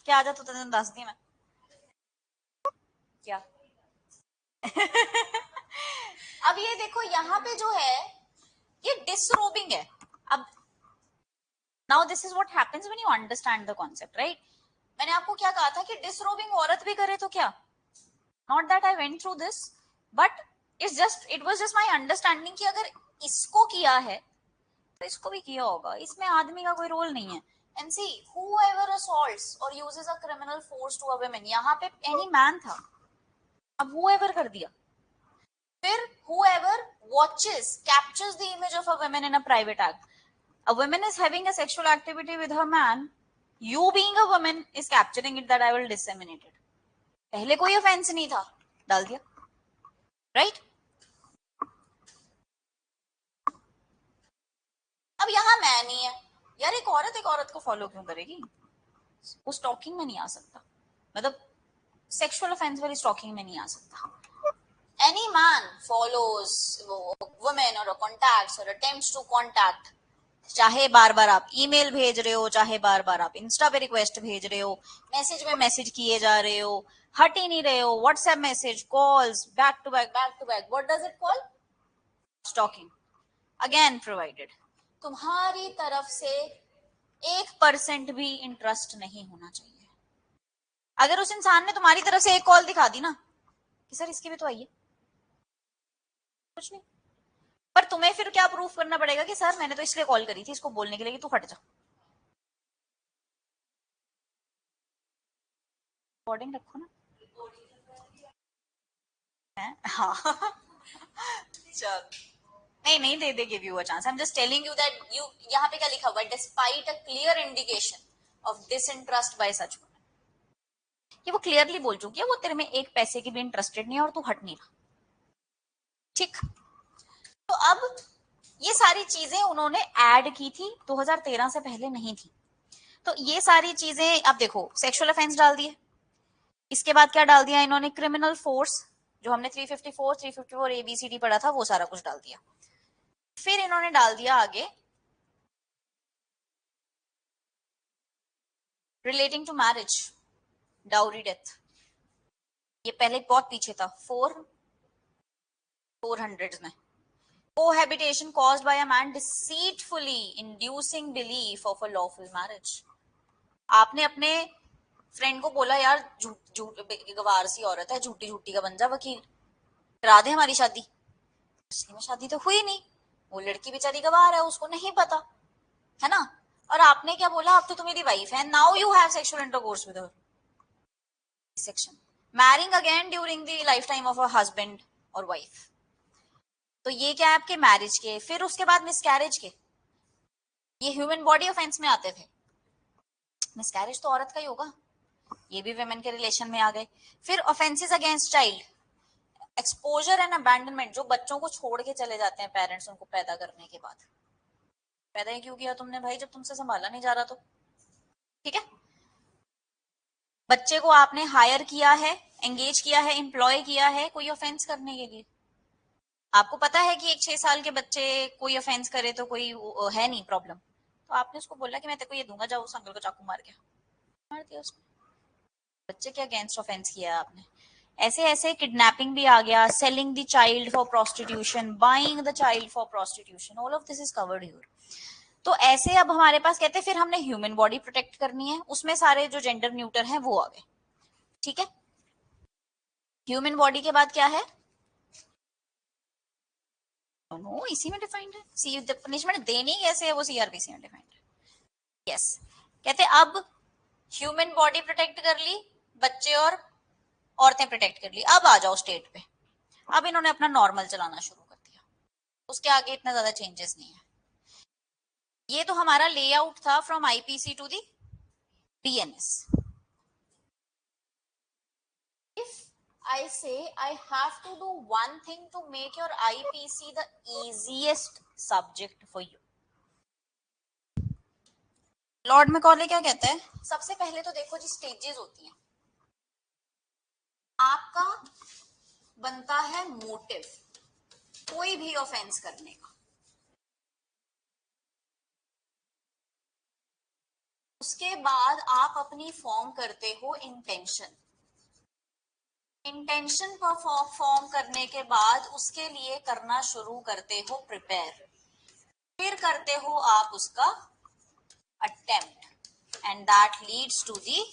क्या आ जाता तो दस दी मैं क्या। अब ये देखो यहाँ पे जो है ये डिसरोबिंग है। अब now this is what happens when you understand the concept, right? मैंने आपको क्या कहा था कि डिसरोबिंग औरत भी करे तो क्या, not that I went through this, but it was just my understanding कि अगर इसको किया है तो इसको भी किया होगा, इसमें आदमी का कोई रोल नहीं है। And see whoever assaults or uses a criminal force to a woman, यहाँ पे any man था, अब whoever कर दिया। फिर whoever watches, captures the image of a woman in a private act. A woman is having a sexual activity with her man, you being a woman is capturing it that I will disseminate it. पहले कोई offence नहीं था, डाल दिया, right? अब यहाँ मैं नहीं है यार, एक औरत को फॉलो क्यों करेगी? वो स्टॉकिंग में नहीं आ सकता, मतलब सेक्सुअल ऑफेंस वाली स्टॉकिंग में नहीं आ सकता। Any man follows women or contacts or attempts to contact, चाहे बार बार आप ईमेल भेज रहे हो, चाहे बार बार आप इंस्टा पे रिक्वेस्ट भेज रहे हो, मैसेज में मैसेज किए जा रहे हो, हट ही नहीं रहे हो, WhatsApp message, calls, back to back, what does it call? Stalking. Again provided तुम्हारी तरफ से 1% भी इंटरेस्ट नहीं होना चाहिए। अगर उस इंसान ने तुम्हारी तरफ से एक कॉल दिखा दी ना कि सर इसकी भी तो आई है, कुछ नहीं, पर तुम्हें फिर क्या प्रूफ करना पड़ेगा कि सर मैंने तो इसलिए कॉल करी थी इसको बोलने के लिए कि तू हट जा। रिकॉर्डिंग रखो ना, है? हाँ चल, नहीं they give you a chance, I am just telling you that you, यहाँ पे क्या लिखा हुआ है? Despite a clear indication of disinterest bye such woman, कि वो क्लियरली बोल चुकी है वो तेरे में एक पैसे की भी इंटरेस्टेड नहीं है और तू हट नहीं रहा, ठीक? तो अब ये सारी चीजें उन्होंने ऐड की थी, 2013 से पहले नहीं थी। तो ये सारी चीजें अब देखो, सेक्सुअल ऑफेंस डाल दिए, इसके बाद क्या डाल दिया इन्होंने? क्रिमिनल फोर्स, जो हमने 354 एबीसीडी पढ़ा था वो सारा कुछ डाल दिया। फिर इन्होंने डाल दिया आगे relating to marriage, dowry death. ये पहले बहुत पीछे था, 400s में। Cohabitation caused by a man deceitfully inducing belief of a lawful marriage. आपने अपने फ्रेंड को बोला यार गवार सी औरत है, झूठी झूठी का बन जा वकील, करा दे हमारी शादी। उसकी में शादी तो हुई नहीं, वो लड़की बेचारी गवार है, उसको नहीं पता, है ना? और आपने क्या बोला? अब तो तुम मेरी वाइफ है, now you have sexual intercourse with her. Section marrying again during the life time of a husband और वाइफ। तो ये क्या है आपके मैरिज के, फिर उसके बाद मिसकैरेज के, ये ह्यूमन बॉडी ऑफेंस में आते थे। मिसकैरेज तो औरत का ही होगा, ये भी वुमेन के रिलेशन में आ गए। फिर offences against child, exposure and abandonment, जो बच्चों को छोड़ के चले जाते हैं पेरेंट्स उनको पैदा करने के बाद। पैदा ही क्यों किया तुमने भाई जब तुमसे संभाला नहीं जा रहा? तो ठीक है, बच्चे को आपने हायर किया है, एंगेज किया है, एम्प्लॉय किया है कोई ऑफेंस करने के लिए। आपको पता है कि एक 6 साल के बच्चे कोई ऑफेंस करे तो कोई है नहीं प्रॉब्लम, तो आपने उसको बोला कि मैं तेरे को ये दूंगा, जाओ उस अंकल को चाकू मार के मार दिया उसको। बच्चे के अगेंस्ट ऑफेंस किया है आपने। ऐसे ऐसे किडनैपिंग भी आ गया, selling the child for prostitution, buying the child for prostitution, all of this is covered here. तो ऐसे अब हमारे पास कहते हैं फिर हमने ह्यूमन बॉडी प्रोटेक्ट करनी है, उसमें सारे जो जेंडर न्यूटर हैं वो आ गए, ठीक है? ह्यूमन बॉडी के बाद क्या है? नो, इसी में डिफाइंड है। सी द पनिशमेंट देनी कैसे है वो सीआरपीसी में डिफाइंड है। यस, कहते अब ह्यूमन बॉडी प्रोटेक्ट कर ली, बच्चे और औरतें प्रोटेक्ट कर ली, अब आ जाओ स्टेट पे। अब इन्होंने अपना नॉर्मल चलाना शुरू कर दिया, उसके आगे इतना ज्यादा चेंजेस नहीं है। ये तो हमारा लेआउट था from IPC to the BNS. If I say I have to do one thing to make your IPC the easiest subject for you, Lord Macaulay क्या कहता है, सबसे पहले तो देखो जी स्टेजेस होती हैं। आपका बनता है मोटिव कोई भी ऑफेंस करने का, उसके बाद आप अपनी फॉर्म करते हो इंटेंशन। इंटेंशन पर फॉर्म करने के बाद उसके लिए करना शुरू करते हो प्रिपेयर, फिर करते हो आप उसका attempt and that leads to the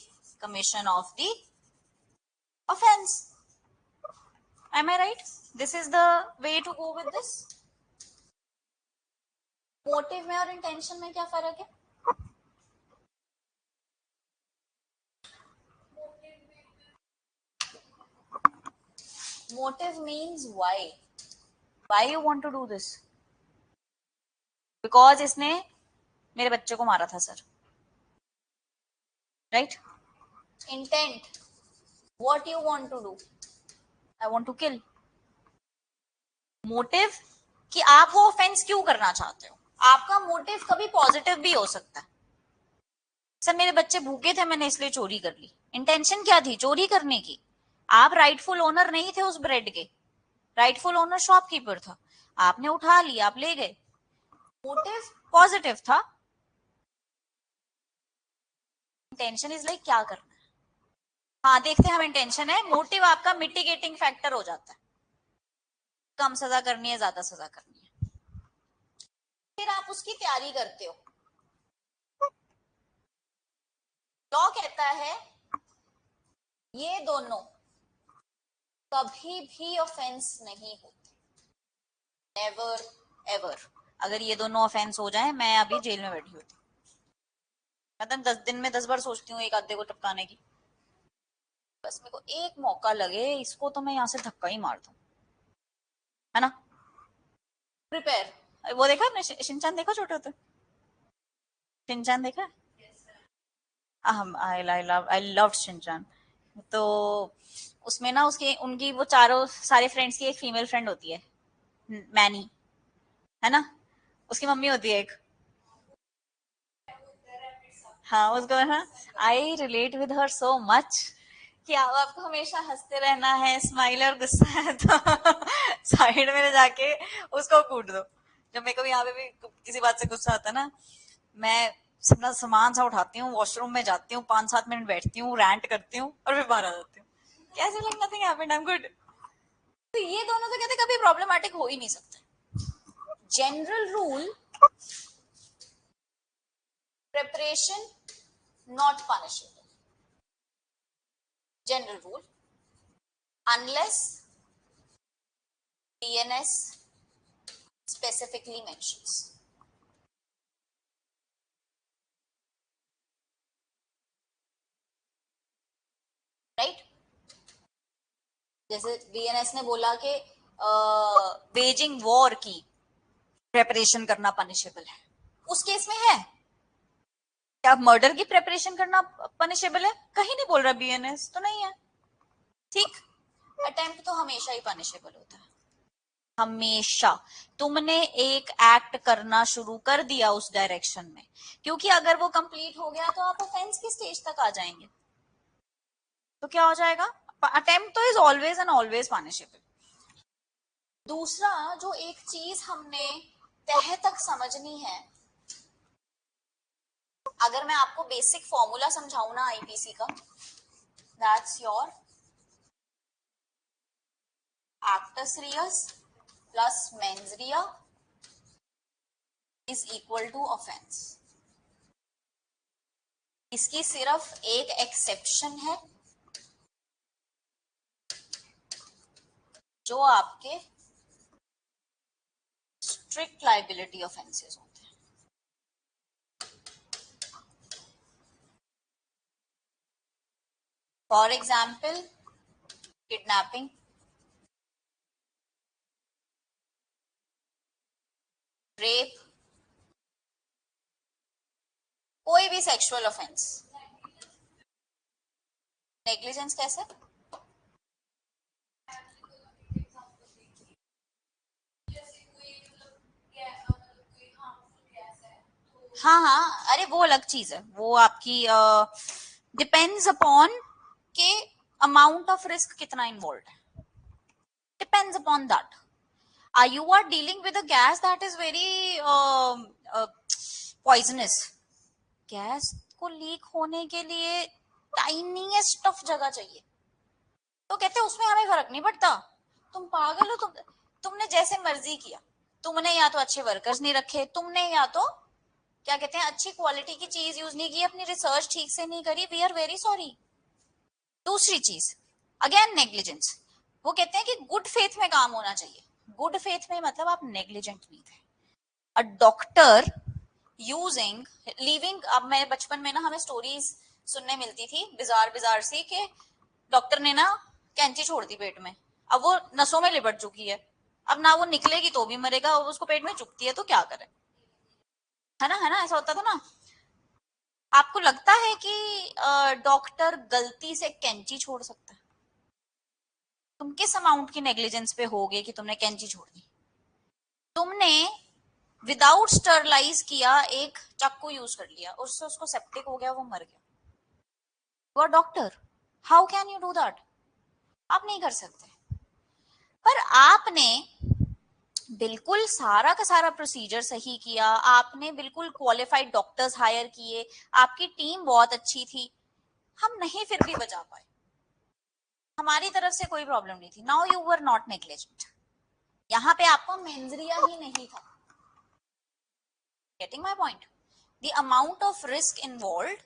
commission of the offence. Am I right? This is the way to go with this. Motive में और इंटेंशन में क्या फर्क है? Motive means why. Why you want to do this? Because इसने मेरे बच्चे को मारा था sir, right? Intent. What you want to do? I want to kill. Motive कि आप वो ऑफेंस क्यों करना चाहते हो। आपका मोटिव कभी पॉजिटिव भी हो सकता है, सर मेरे बच्चे भूखे थे मैंने इसलिए चोरी कर ली। इंटेंशन क्या थी? चोरी करने की। आप राइटफुल ओनर नहीं थे उस ब्रेड के, राइटफुल ओनर शॉपकीपर था, आपने उठा लिया, आप ले गए, मोटिव पॉजिटिव था। इंटेंशन इज लाइक क्या करना है। हाँ देखते हैं हम, इंटेंशन है, मोटिव आपका मिटिगेटिंग फैक्टर हो जाता है, कम सजा करनी है ज्यादा सजा करनी है, फिर आप उसकी तैयारी करते हो। लॉ कहता है ये दोनों कभी भी ऑफेंस नहीं होते, नेवर एवर। अगर ये दोनों ऑफेंस हो जाए, मैं अभी जेल में बैठी होती, मतलब 10 दिन में 10 बार सोचती हूँ एक आधे को टपकाने की, बस मेरे को एक मौका लगे इसको तो मैं यहाँ से धक्का ही मार दूं, है ना। प्रिपेयर, वो देखा आपने शिनचान देखा छोटे होते, शिनचान देखा? I love Shinchan. तो उसमें ना उसके उनकी वो चारों सारे फ्रेंड्स की एक फीमेल फ्रेंड होती है, मैनी, है ना, उसकी मम्मी होती है एक। हाँ उसको ना, I relate with her so much कि आपको हमेशा हंसते रहना है, स्माइल और गुस्सा है तो साइड में जाके उसको कूट दो। जब मेरे को भी यहाँ पे भी किसी बात से गुस्सा आता है ना, मैं अपना सामान सा उठाती हूँ, वॉशरूम में जाती हूँ, 5-7 मिनट बैठती हूँ, रैंट करती हूँ और फिर बाहर आ जाती हूँ, कैसे like nothing happened, I am good. तो ये दोनों तो कहते कभी प्रॉब्लमेटिक हो ही नहीं सकते। General rule, preparation not punishable, general rule, unless DNS specifically mentions. Right? जैसे बीएनएस ने बोला कि बेजिंग वॉर की प्रेपरेशन करना पनिशेबल है, उस केस में है क्या मर्डर की प्रेपरेशन करना पनिशेबल है? कहीं नहीं बोल रहा बीएनएस, तो नहीं है। ठीक, अटेम्प्ट तो हमेशा ही पनिशेबल होता है, हमेशा। तुमने एक एक्ट करना शुरू कर दिया उस डायरेक्शन में, क्योंकि अगर वो कंप्लीट हो गया तो आप ऑफेंस की स्टेज तक आ जाएंगे, तो क्या हो जाएगा, अटेम्प्ट तो is always and always punishable. दूसरा जो एक चीज हमने तह तक समझनी है, अगर मैं आपको बेसिक फॉर्मूला समझाऊं ना आईपीसी का, that's your actus reus plus mens rea is equal to offence. इसकी सिर्फ एक एक्सेप्शन है, जो आपके स्ट्रिक्ट लाइबिलिटी ऑफेंसेस होते हैं। फॉर एग्जाम्पल किडनैपिंग, रेप, कोई भी सेक्सुअल ऑफेंस। नेग्लिजेंस कैसे? हाँ हाँ, अरे वो अलग चीज है, वो आपकी डिपेंड्स अपॉन के अमाउंट ऑफ रिस्क कितना इन्वॉल्व है, depends upon that. You are dealing with a gas that is very poisonous. Gas को लीक होने के लिए टाइनीएस्ट ऑफ जगह चाहिए, तो कहते हैं उसमें हमें फर्क नहीं पड़ता। तुम पागल हो, तुमने जैसे मर्जी किया, तुमने या तो अच्छे वर्कर्स नहीं रखे, तुमने या तो क्या कहते हैं अच्छी क्वालिटी की चीज यूज नहीं की, अपनी रिसर्च ठीक से नहीं करी, वी आर वेरी सॉरी। दूसरी चीज अगेन नेग्लिजेंस, वो कहते हैं कि गुड फेथ में काम होना चाहिए। गुड फेथ में मतलब आप नेग्लिजेंट नहीं थे। अ डॉक्टर यूजिंग लिविंग, अब मैं बचपन में ना हमें स्टोरीज सुनने मिलती थी बिजार बिजार सी कि डॉक्टर ने ना कैंची छोड़ दी पेट में, अब वो नसों में लिपट चुकी अब ना वो निकलेगी तो भी मरेगा, अब उसको पेट में चुभती है तो क्या करे, है ना, ऐसा होता था ना। आपको लगता है कि डॉक्टर गलती से कैंची छोड़ सकता है? तुम किस अमाउंट की नेग्लिजेंस पे होगे कि तुमने कैंची छोड़ दी? तुमने विदाउट स्टरलाइज किया एक चाकू यूज कर लिया, उससे उसको सेप्टिक हो गया, वो मर गया। You are doctor, how can you do that? आप नहीं कर सकते। पर आपने बिल्कुल सारा का सारा प्रोसीजर सही किया, आपने बिल्कुल क्वालिफाइड डॉक्टर्स हायर किए, आपकी टीम बहुत अच्छी थी, हम नहीं फिर भी बचा पाए, हमारी तरफ से कोई प्रॉब्लम नहीं थी। Now you were not negligent, यहाँ पे आपको मेंजरिया ही नहीं था। Getting my point? The amount of risk involve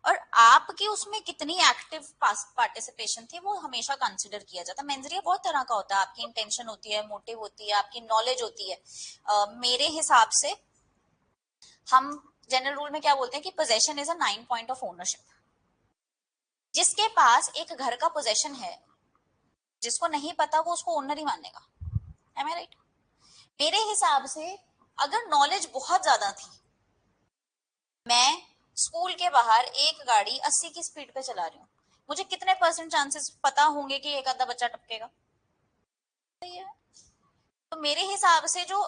और आपकी उसमें कितनी एक्टिव पार्टिसिपेशन थी वो हमेशा कंसिडर किया जाता है। मेंजरिया बहुत तरह का होता है, आपकी इंटेंशन होती है, मोटिव होती है, आपकी नॉलेज होती है। मेरे हिसाब से हम जनरल रूल में क्या बोलते हैं कि possession is a 9 point of ownership. जिसके पास एक घर का पोजेशन है, जिसको नहीं पता वो उसको ओनर ही मानेगा। M I right? मेरे हिसाब से अगर नॉलेज बहुत ज्यादा थी, मैं स्कूल के बाहर एक गाड़ी 80 की स्पीड पे चला रही हूँ, मुझे कितने परसेंट चांसेस पता होंगे कि एक आधा बच्चा टपकेगा? सही है। तो मेरे हिसाब से जो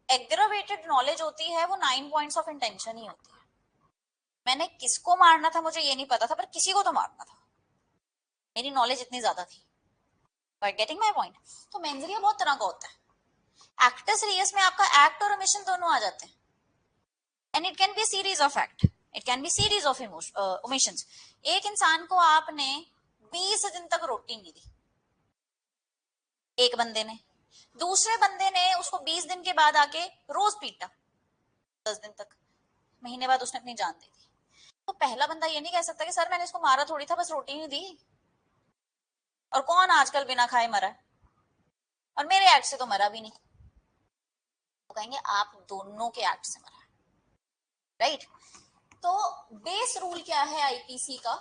एग्रेवेटेड नॉलेज होती है वो 9 पॉइंट्स ऑफ इंटेंशन ही होती है। मैंने किसको मारना था मुझे ये नहीं पता था, पर किसी को तो मारना था, मेरी नॉलेज इतनी ज्यादा थी। Getting my point? तो मेंजरिया बहुत तरह का होता है। एक्टस रियस में आपका एक्ट और ओमिशन दोनों आ जाते हैं, and it can B series of act, it can B series of omissions. एक इंसान को आपने 20 दिन तक रोटी नहीं दी, एक बंदे ने, दूसरे बंदे ने उसको 20 दिन के बाद आके रोज पीटा, 10 दिन तक, महीने बाद उसने अपनी जान दे दी। तो पहला बंदा ये नहीं कह सकता कि सर मैंने इसको मारा थोड़ी था, बस रोटी नहीं दी, और कौन आजकल बिना खाए मरा है, और मेरे एक्ट से तो मरा भी नहीं। तो कहेंगे आप दोनों के एक्ट से मरा है, राइट? तो बेस रूल क्या है आईपीसी का?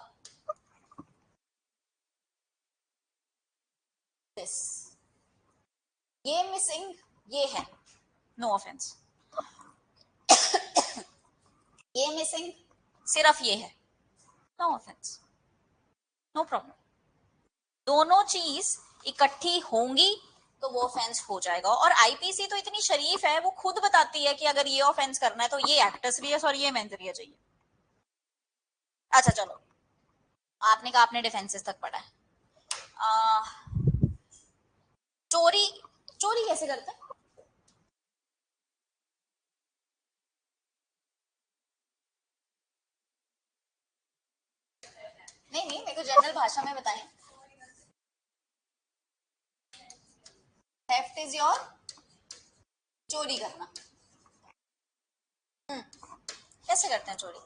दिस, ये मिसिंग, ये है, नो ऑफेंस, ये मिसिंग, सिर्फ ये है, नो ऑफेंस, नो प्रॉब्लम। दोनों चीज इकट्ठी होंगी तो वो ऑफेंस हो जाएगा। और आईपीसी तो इतनी शरीफ है, वो खुद बताती है कि अगर ये ऑफेंस करना है तो ये एक्टस रियस और ये मेंजरिया चाहिए। अच्छा चलो, आपने कहा आपने डिफेंसेस तक पढ़ा है। आ, चोरी, चोरी कैसे करते हैं? नहीं नहीं, मेरे को जनरल भाषा में बताएं। थेफ्ट इज योर, चोरी करना। कैसे करते हैं चोरी?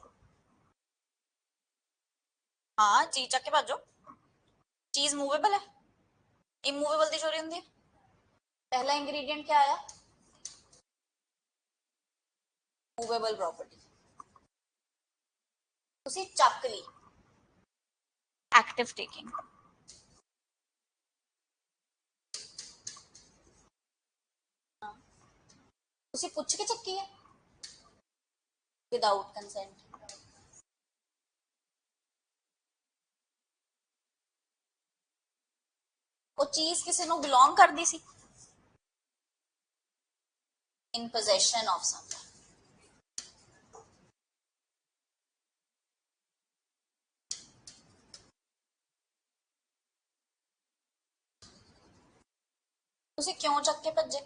हाँ, चीज चक के भाजो। चीज मूवेबल है, इमूवेबल दी चोरी होती है। पहला इंग्रेडिएंट क्या आया? Movable property. उसी चक ली, एक्टिव टेकिंग। उसे पूछ के चक्की है विदाउट कंसेंट। वो चीज किसी ਨੂੰ बिलोंग करदी सी in possession of someone। ਤੁਸੀਂ ਕਿਉਂ ਚੱਕ ਕੇ ਭੱਜੇ?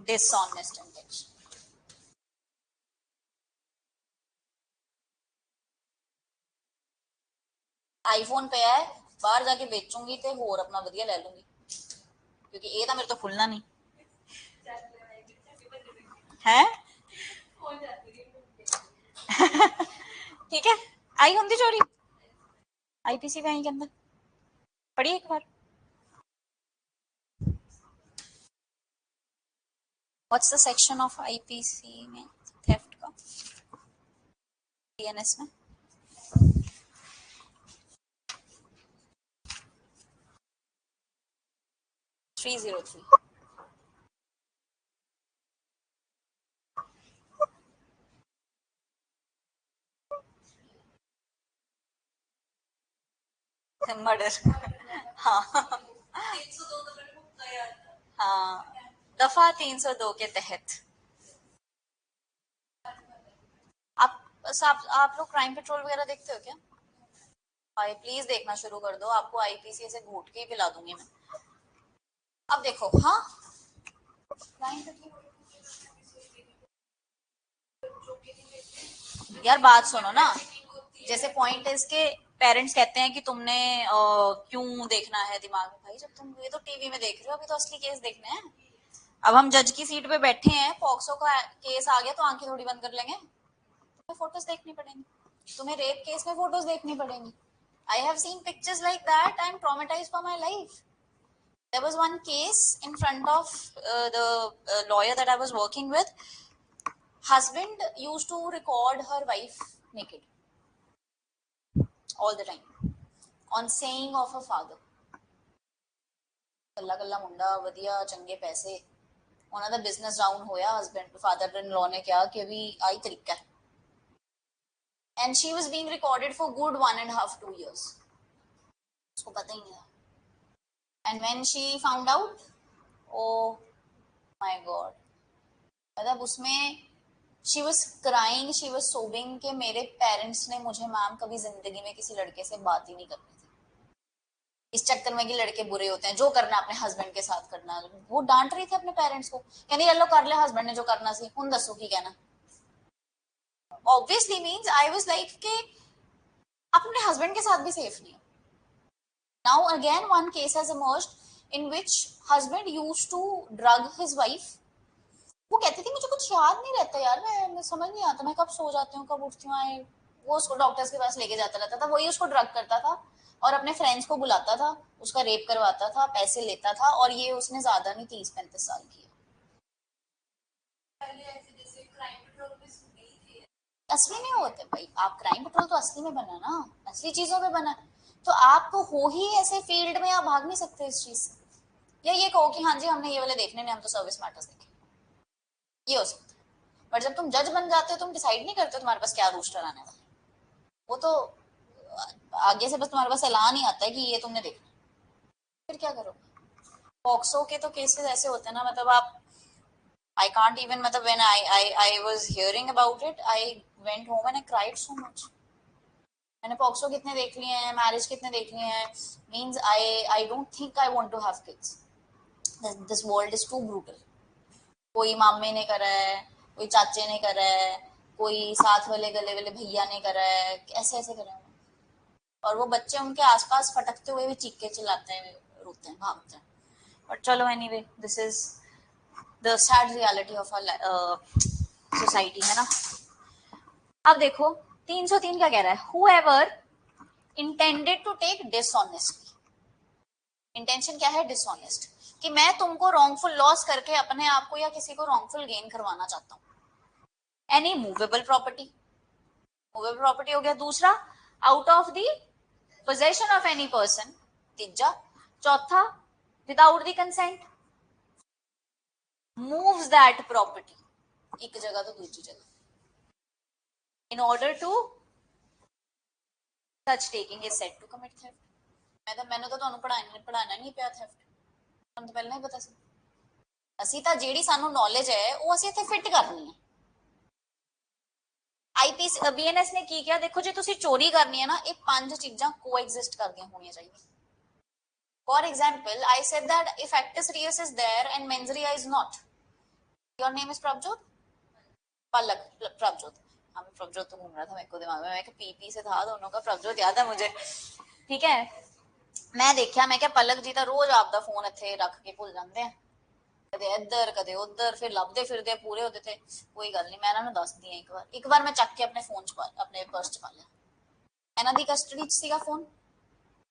Dishonest intention. आईफोन पे है, बाहर जाके बेचूंगी ते होर अपना वधिया ले लूंगी, क्योंकि ये तो मेरे तो खुलना नहीं है। ठीक है, आई होंगी चोरी, आईपीसी का ही कहना पढ़ी एक बार। What's the section of IPC में थेफ्ट का, डीएनएस में? थ्री 303। मर्डर। हाँ हाँ, दफा 302 के तहत। आप लोग क्राइम पेट्रोल वगैरह देखते हो क्या? भाई प्लीज देखना शुरू कर दो, आपको आईपीसी से घूट के ही पिला दूंगी मैं। अब देखो, हाँ क्राइम पेट्रोल यार बात सुनो ना, जैसे पॉइंट है इसके, पेरेंट्स कहते हैं कि तुमने क्यों देखना है दिमाग में। भाई जब तुम ये तो टीवी में देख रहे हो, अभी तो असली केस देखने हैं। अब हम जज की सीट पे बैठे हैं, पॉक्सो का केस आ गया तो आंखें थोड़ी बंद कर लेंगे, तुम्हें फोटोज देखनी पड़ेंगी, तुम्हें रेप केस में फोटोज देखनी पड़ेंगी। I have seen pictures like that, I am traumatised for my life. There was one case in front of the lawyer that I was working with. Husband used to record her wife naked all the time on saying of her father। ਕੱਲਾ ਕੱਲਾ ਮੁੰਡਾ ਵਧੀਆ ਚੰਗੇ ਪੈਸੇ, ਉਹਨਾਂ ਦਾ business down ਹੋਇਆ, husband father in ਲॉ ने कहा कि अभी आई तरीका है, and she was being recorded for good 1.5 to 2 years, उसको पता ही नहीं था। And when she found out, oh my god, मतलब उसमें she was crying, she was sobbing कि मेरे पेरेंट्स ने मुझे मैम कभी जिंदगी में किसी लड़के से बात ही नहीं करनी थी, इस चक्कर में कि लड़के बुरे होते हैं, जो करना अपने हस्बैंड के साथ करना। वो डांट रही थी अपने पेरेंट्स को, कहनी ये लो कर ले हस्बैंड ने जो करना सी, हुन दसो की कहना। Obviously means I was like कि अपने हस्बैंड के साथ भी सेफ नहीं हो। Now again one case has emerged in which husband used to drug his wife. वो कहती थी मुझे कुछ याद नहीं रहता यार, मैं समझ नहीं आता मैं कब सो जाती हूँ कब उठती हूँ। वो उसको डॉक्टर्स के पास लेके जाता रहता था, वही उसको ड्रग करता था और अपने फ्रेंड्स को बुलाता था, उसका रेप करवाता था, पैसे लेता था। और ये उसने ज्यादा नहीं 30-35 साल किया। असली में होते भाई, आप क्राइम पेट्रोल तो असली में बना ना, असली चीजों पे बना, तो आप तो हो ही ऐसे फील्ड में, आप भाग नहीं सकते इस चीज से। या ये कहो कि हाँ जी हमने ये वाले देखने ने, हम तो सर्विस मैटर्स देखे, ये हो सकता है। बट जब तुम जज बन जाते हो, तुम डिसाइड नहीं करते तुम्हारे पास क्या रूस्टर आने वाला, वो तो आगे से बस तुम्हारे पास ऐलान ही आता है कि ये तुमने देखना, फिर क्या करोगे? पॉक्सो के तो केसेस ऐसे होते हैं ना, मतलब आप I can't even, मतलब when I was hearing about it, I went home and I cried so much। मैंने पॉक्सो कितने देख लिए हैं, मैरिज कितने देख लिए हैं, means I don't think I want to have kids। This world is too brutal। कोई मामे ने करा है, कोई चाचे ने करा है, कोई साथ वाले गले वाले भैया ने करा है, ऐसे ऐसे करा है। और वो बच्चे उनके आसपास फटकते हुए भी चीख के चिल्लाते हैं, रोते हैं, भागते हैं। बट चलो anyway, this is the sad reality of society, है ना। अब देखो 303 क्या कह रहा है, whoever intended to take dishonestly। Intention क्या है? डिसऑनेस्ट, कि मैं तुमको रॉन्गफुल लॉस करके अपने आप को या किसी को रॉन्गफुल गेन करवाना चाहता हूँ। Any movable property, movable property हो गया। दूसरा, out of the possession of any person, तीजा। चौथा, without the consent, moves that property एक जगह तो दूसरी जगह, in order to such taking is said to commit theft. मैंने तो ਤੁਹਾਨੂੰ ਪੜਾਣਾ ਨਹੀਂ ਪਿਆ ਥੈਫਟ, ਤੁਹਾਨੂੰ ਤਾਂ ਪਹਿਲਾਂ ਹੀ ਪਤਾ ਸੀ। ਅਸੀਂ ਤਾਂ ਜਿਹੜੀ ਸਾਨੂੰ ਨੌਲੇਜ ਹੈ ਉਹ ਅਸੀਂ ਇੱਥੇ ਫਿੱਟ ਕਰਨੀ ਹੈ। ਆਈਪੀਸੀ ਬੀਐਨਐਸ ਨੇ ਕੀ ਕਿਹਾ, ਦੇਖੋ ਜੇ ਤੁਸੀਂ ਚੋਰੀ ਕਰਨੀ ਹੈ ਨਾ, ਇਹ ਪੰਜ ਚੀਜ਼ਾਂ ਕੋਐਗਜ਼ਿਸਟ ਕਰਦੀਆਂ ਹੋਣੀਆਂ ਚਾਹੀਦੀਆਂ। For example, I said that if actus reus is there and mens rea is not, your name is Prabjot? पलक, प्रभजोत। हाँ, मैं प्रभजोत तो घूम रहा था मेरे को दिमाग में, मैं पीपी से था दोनों का, प्रभजोत याद है मुझे। ठीक है, मैं देखा, मैं क्या पलक जी तो रोज आपका फोन इत्थे रख के भुल जाते हैं, कदे इधर कदे उधर, फिर लभदे फिरदे पूरे होते थे। कोई गल नहीं, मैं इन्हां नूं दसदी हां। एक बार मैं चक के अपने फोन च अपने पर्स च पा लिया, इन्हां दी कस्टडी च सीगा फोन,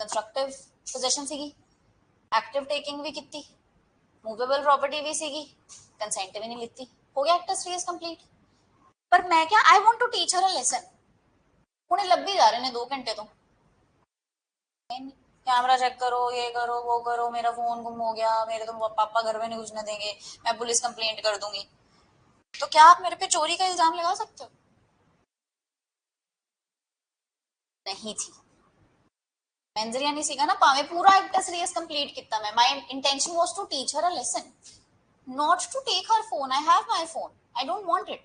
कंस्ट्रक्टिव पोजेशन सीगी, एक्टिव टेकिंग भी की, मूवेबल प्रॉपर्टी भी सीगी, कंसेंट भी नहीं लिती, हो गया एक्ट सीरीज कंप्लीट। पर मैं क्या, I want to teach her a lesson, हुणे लब्भी जा रहे ने 2 घंटे तो, कैमरा चेक करो, ये करो, वो करो, मेरा फोन गुम हो गया, मेरे तो पापा घर में नहीं घुसने देंगे, मैं पुलिस कंप्लेंट कर दूंगी। तो क्या आप मेरे पे चोरी का इल्जाम लगा सकते हो? नहीं थी, मेंजरिया नहीं सीखा ना, पावे पूरा एक्ट सीरीज कंप्लीट किया मैं। My intention was to teach her a lesson, not to take her phone. I have my phone, I don't want it,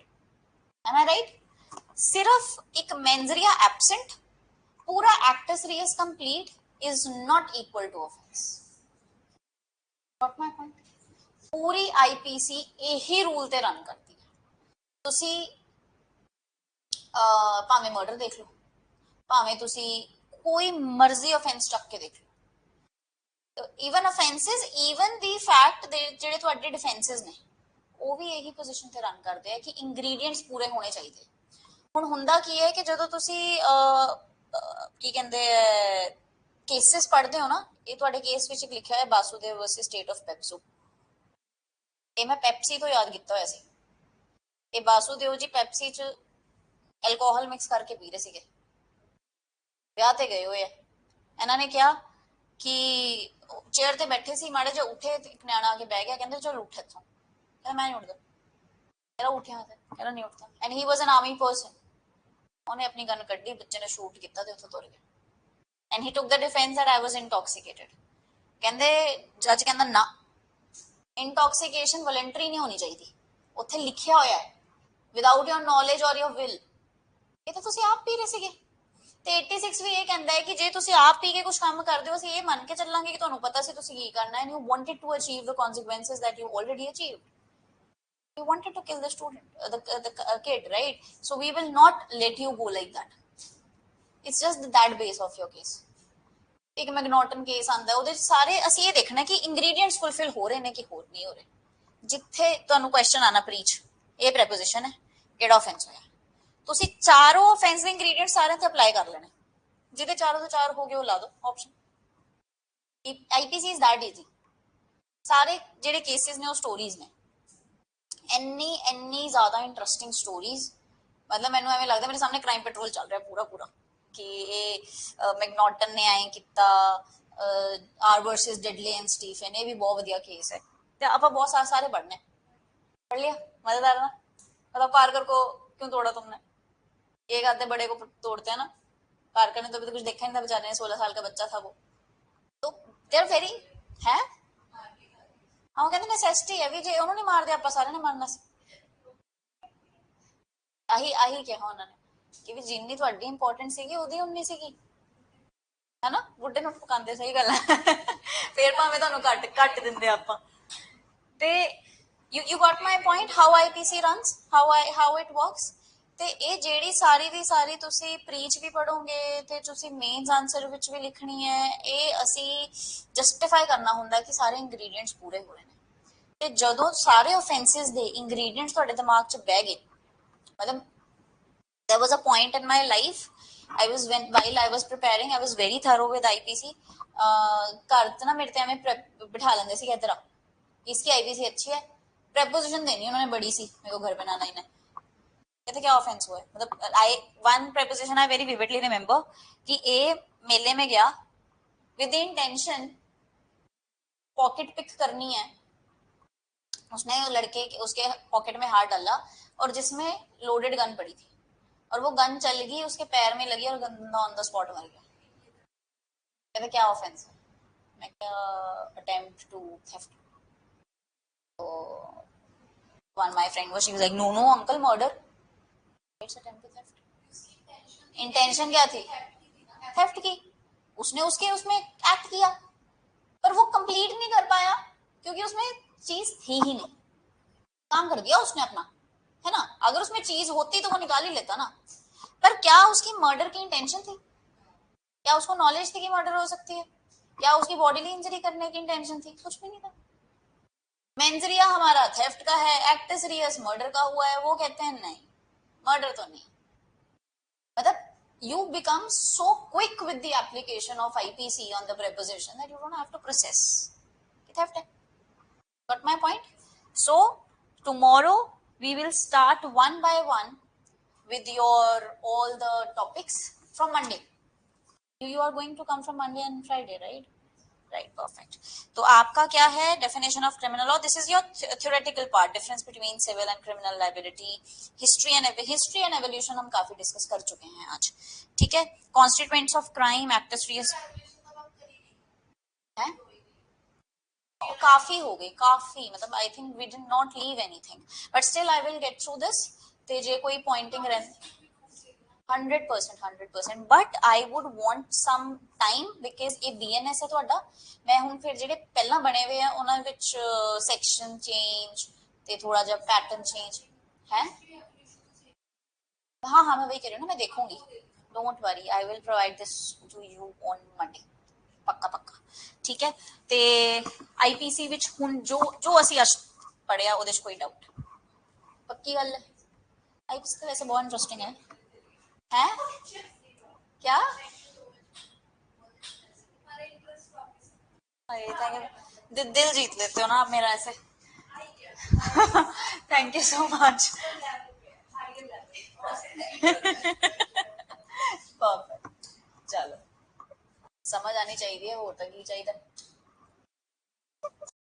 am I right? सिर्फ एक मेंजरिया एब्सेंट, पूरा act series complete is not equal to offence. Got my point? पूरी IPC यही rule ते run करती है। तुसी भावे murder देख लो, भावे तुसी कोई मर्जी ऑफेंस चक के देख लो, even offences, even the fact जेडे तुहाडे डिफेंसेस ने, वो भी यही पोजीशन ते रन करते हैं कि इंग्रीडिएंट्स पूरे होने चाहिए। हुण हुंदा की है कि जदों तुसी की कहंदे केसेस पढ़ते हो ना, ये तुहाडे केस विच लिखा है Basudev versus state of PEPSU, ये मैं पेप्सी तो याद किया होया सी। ये बासुदेव जी पेप्सी च एल्कोहल मिक्स करके पी रहे सीगे, ब्याह ते गए हुए, इन्हां ने क्या कि चेयर ते बैठे सी, माड़े जो उठे, एक न्याणा आके बह गया, कहंदे चल उठ इत्थों, कहंदा मैं नहीं उठदा, कहंदा उठिया ते कहंदा नहीं उठदा, and he was an army person, ਉਹਨੇ ਆਪਣੀ ਗਨ ਕੱਢੀ, ਬੱਚੇ ਨੇ ਸ਼ੂਟ ਕੀਤਾ ਤੇ ਉੱਥੋਂ ਤੁਰ ਗਿਆ। And he took the defence that I was intoxicated. ਕਹਿੰਦੇ ਜੱਜ ਕਹਿੰਦਾ ਨਾ, ਇੰਟੌਕਸੀਕੇਸ਼ਨ ਵੋਲੰਟਰੀ ਨਹੀਂ ਹੋਣੀ ਚਾਹੀਦੀ, ਉੱਥੇ ਲਿਖਿਆ ਹੋਇਆ ਹੈ ਵਿਦਆਊਟ ਯੋਰ ਨੌਲੇਜ ਔਰ ਯੋਰ ਵਿਲ। ਇਹ ਤਾਂ ਤੁਸੀਂ ਆਪ ਪੀ ਰਹੇ ਸੀਗੇ। ਤੇ 86 ਵੀ ਇਹ ਕਹਿੰਦਾ ਹੈ ਕਿ ਜੇ ਤੁਸੀਂ ਆਪ ਪੀ ਕੇ ਕੁਝ ਕੰਮ ਕਰਦੇ ਹੋ, ਅਸੀਂ ਇਹ ਮੰਨ ਕੇ ਚੱਲਾਂਗੇ ਕਿ ਤੁਹਾਨੂੰ ਪਤਾ ਸੀ ਤੁਸੀਂ ਕੀ ਕਰਨਾ, and you wanted to achieve the consequences that you already achieved. You wanted to kill the student, the kid, right? So we will not let you go like that. It's just that base of your case. एक मैग्नॉटन case आंदा, ਉਹਦੇ ਸਾਰੇ ਅਸੀਂ ਇਹ ਦੇਖਣਾ ਕਿ ingredients fulfil ਹੋ ਰਹੇ ਨੇ ਕਿ ਹੋਰ ਨਹੀਂ ਹੋ ਰਹੇ। ਜਿੱਥੇ ਤੁਹਾਨੂੰ ਕੁਐਸਚਨ ਆਣਾ ਪ੍ਰੀਚ, ਇਹ ਪ੍ਰੈਪੋਜੀਸ਼ਨ ਹੈ, ਕਿਹੜਾ ਆਫੈਂਸ ਹੋਇਆ, ਤੁਸੀਂ ਚਾਰੋਂ ਆਫੈਂਸ ਦੇ ਇੰਗਰੀਡੀਐਂਟ ਸਾਰੇ ਤੇ ਅਪਲਾਈ ਕਰ ਲੈਣੇ, ਜਿਹਦੇ ਚਾਰੋਂ ਤੋਂ ਚਾਰ ਹੋ ਗਏ ਉਹ ਲਾ ਦਿਓ option. IPC is that easy. ਸਾਰੇ ਜਿਹੜੇ ਕੇਸਿਸ ਨੇ ਉਹ ਸਟੋਰੀਜ਼ ਨੇ, ਇੰਨੀ ਜ਼ਿਆਦਾ ਇੰਟਰਸਟਿੰਗ ਸਟੋਰੀਜ਼, मतलब मैनू एवें लगता मेरे सामने क्राइम पेट्रोल चल रहा पूरा पूरा कि ये मैगनॉटन ने आए किता, R versus Dudley and Stephen, ये भी बहुत वधिया केस है, तो आप बहुत सारे पढ़ने, पढ़ लिया, मजेदार ना। मतलब पार्कर को क्यों तोड़ा तुमने, एक आधे बड़े को तोड़ते हैं ना, पार्कर ने तो अभी तो कुछ देखा नहीं था बेचारे ने, 16 साल का बच्चा था वो, तो दे आर वेरी है। हाँ कहते नेसेसिटी है भी, जे उन्होंने नहीं मार दिया आप सारे ने मारना सी। ਆਹੀ ਕਿਹਾ ਉਹਨਾਂ ਨੇ ਕਿ ਵੀ ਜਿੰਨੀ ਤੁਹਾਡੀ ਇੰਪੋਰਟੈਂਟ ਸੀਗੀ ਉਹਦੀ ਉਨੀ ਸੀਗੀ, ਹੈਨਾ। ਬੁੱਢੇ ਨੂੰ ਪਕਾਉਂਦੇ, ਸਹੀ ਗੱਲ ਹੈ, ਫੇਰ ਭਾਵੇਂ ਤੁਹਾਨੂੰ ਘੱਟ ਦਿੰਦੇ ਆਪਾਂ। ਤੇ you got my point, how IPC runs, how it works. ਤੇ ਇਹ ਜਿਹੜੀ ਸਾਰੀ ਦੀ ਸਾਰੀ ਤੁਸੀਂ ਪ੍ਰੀਚ ਵੀ ਪੜੋਗੇ ਤੇ ਤੁਸੀਂ ਮੇਨਸ ਆਨਸਰ ਵਿੱਚ ਵੀ ਲਿਖਣੀ ਹੈ, ਇਹ ਅਸੀਂ ਜਸਟੀਫਾਈ ਕਰਨਾ ਹੁੰਦਾ ਕਿ ਸਾਰੇ ਇੰਗਰੀਡੀਐਂਟਸ ਪੂਰੇ ਹੋ ਰਹੇ ਨੇ। ਤੇ ਜਦੋਂ ਸਾਰੇ ਆਫੈਂਸਿਸ ਦੇ ਇੰਗਰੀਡੀਐਂਟਸ ਤੁਹਾਡੇ ਦਿਮਾਗ 'ਚ ਬਹਿ ਗਏ, मतलब there was a point in my life, while I was preparing, I was very thorough with IPC। घर च ना मेरे ते एवें बिठा लेंदे सी, इधर इसकी आईपीसी अच्छी है, प्रपोजिशन देनी उन्होंने बड़ी सी मेरे को घर बनाना इन्हें, कहते क्या ऑफेंस हुआ है, मतलब I one proposition I very vividly remember कि ए मेले में गया with the intention pocket pick करनी है, उसने लड़के उसके पॉकेट में हाथ डाला और जिसमें लोडेड गन पड़ी थी और वो गन चल गई, उसके पैर में लगी और बंदा ऑन द स्पॉट मर गया। कहते क्या ऑफेंस है, मैं क्या अटेम्प्ट टू थेफ्ट। तो one my friend was she was like no no uncle murder, it's attempt to theft. Intention क्या थी, थेफ्ट की, उसने उसके उसमें एक्ट किया पर वो कंप्लीट नहीं कर पाया क्योंकि उसमें चीज थी ही नहीं, काम कर दिया उसने अपना, है ना। अगर उसमें चीज होती तो वो निकाल ही लेता ना। पर क्या उसकी मर्डर की इंटेंशन थी, क्या उसको नॉलेज थी कि मर्डर हो सकती है, क्या उसकी बॉडीली इंजरी करने की इंटेंशन थी, कुछ भी नहीं था। मेंजरिया हमारा थेफ्ट का है, एक्ट सीरियस मर्डर का हुआ है, वो कहते हैं नहीं मर्डर तो नहीं। मतलब you become so quick with the application of IPC on the preposition that you don't have to process theft है। Got my point? So tomorrow we will start one by one with your all the topics from Monday. You are going to come from Monday and Friday, right? Right, perfect. तो आपका क्या है definition of criminal law? This is your theoretical part, difference between civil and criminal liability, history and evolution हम काफी discuss कर चुके हैं आज, ठीक है। Constituents of crime, actus reus है, काफी हो गई काफी, मतलब I think we did not leave anything but still I will get through this. ते जे कोई पॉइंटिंग रह 100% but I would want some time because ਇਹ BNS ਹੈ ਤੁਹਾਡਾ। ਮੈਂ ਹੁਣ ਫਿਰ ਜਿਹੜੇ ਪਹਿਲਾਂ ਬਣੇ ਹੋਏ ਆ ਉਹਨਾਂ ਵਿੱਚ ਸੈਕਸ਼ਨ ਚੇਂਜ ਤੇ ਥੋੜਾ ਜਿਹਾ ਪੈਟਰਨ ਚੇंज है। हाँ हाँ मैं वही कह रही हूँ ना, मैं देखूंगी, don't worry I will provide this to you on Monday, पक्का पक्का, ठीक है। ते आईपीसी विच हुन जो जो ਅਸੀਂ ਅੱਜ पढ़िया ਉਹਦੇ 'ਚ कोई डाउट, पक्की गल है। आईपीसी तो वैसे बहुत इंटरेस्टिंग है क्या? दिल जीत लेते हो ना आप मेरा ऐसे। Thank you so much. Perfect, चलो समझ आनी चाहिए, वो तक ही चाहिए।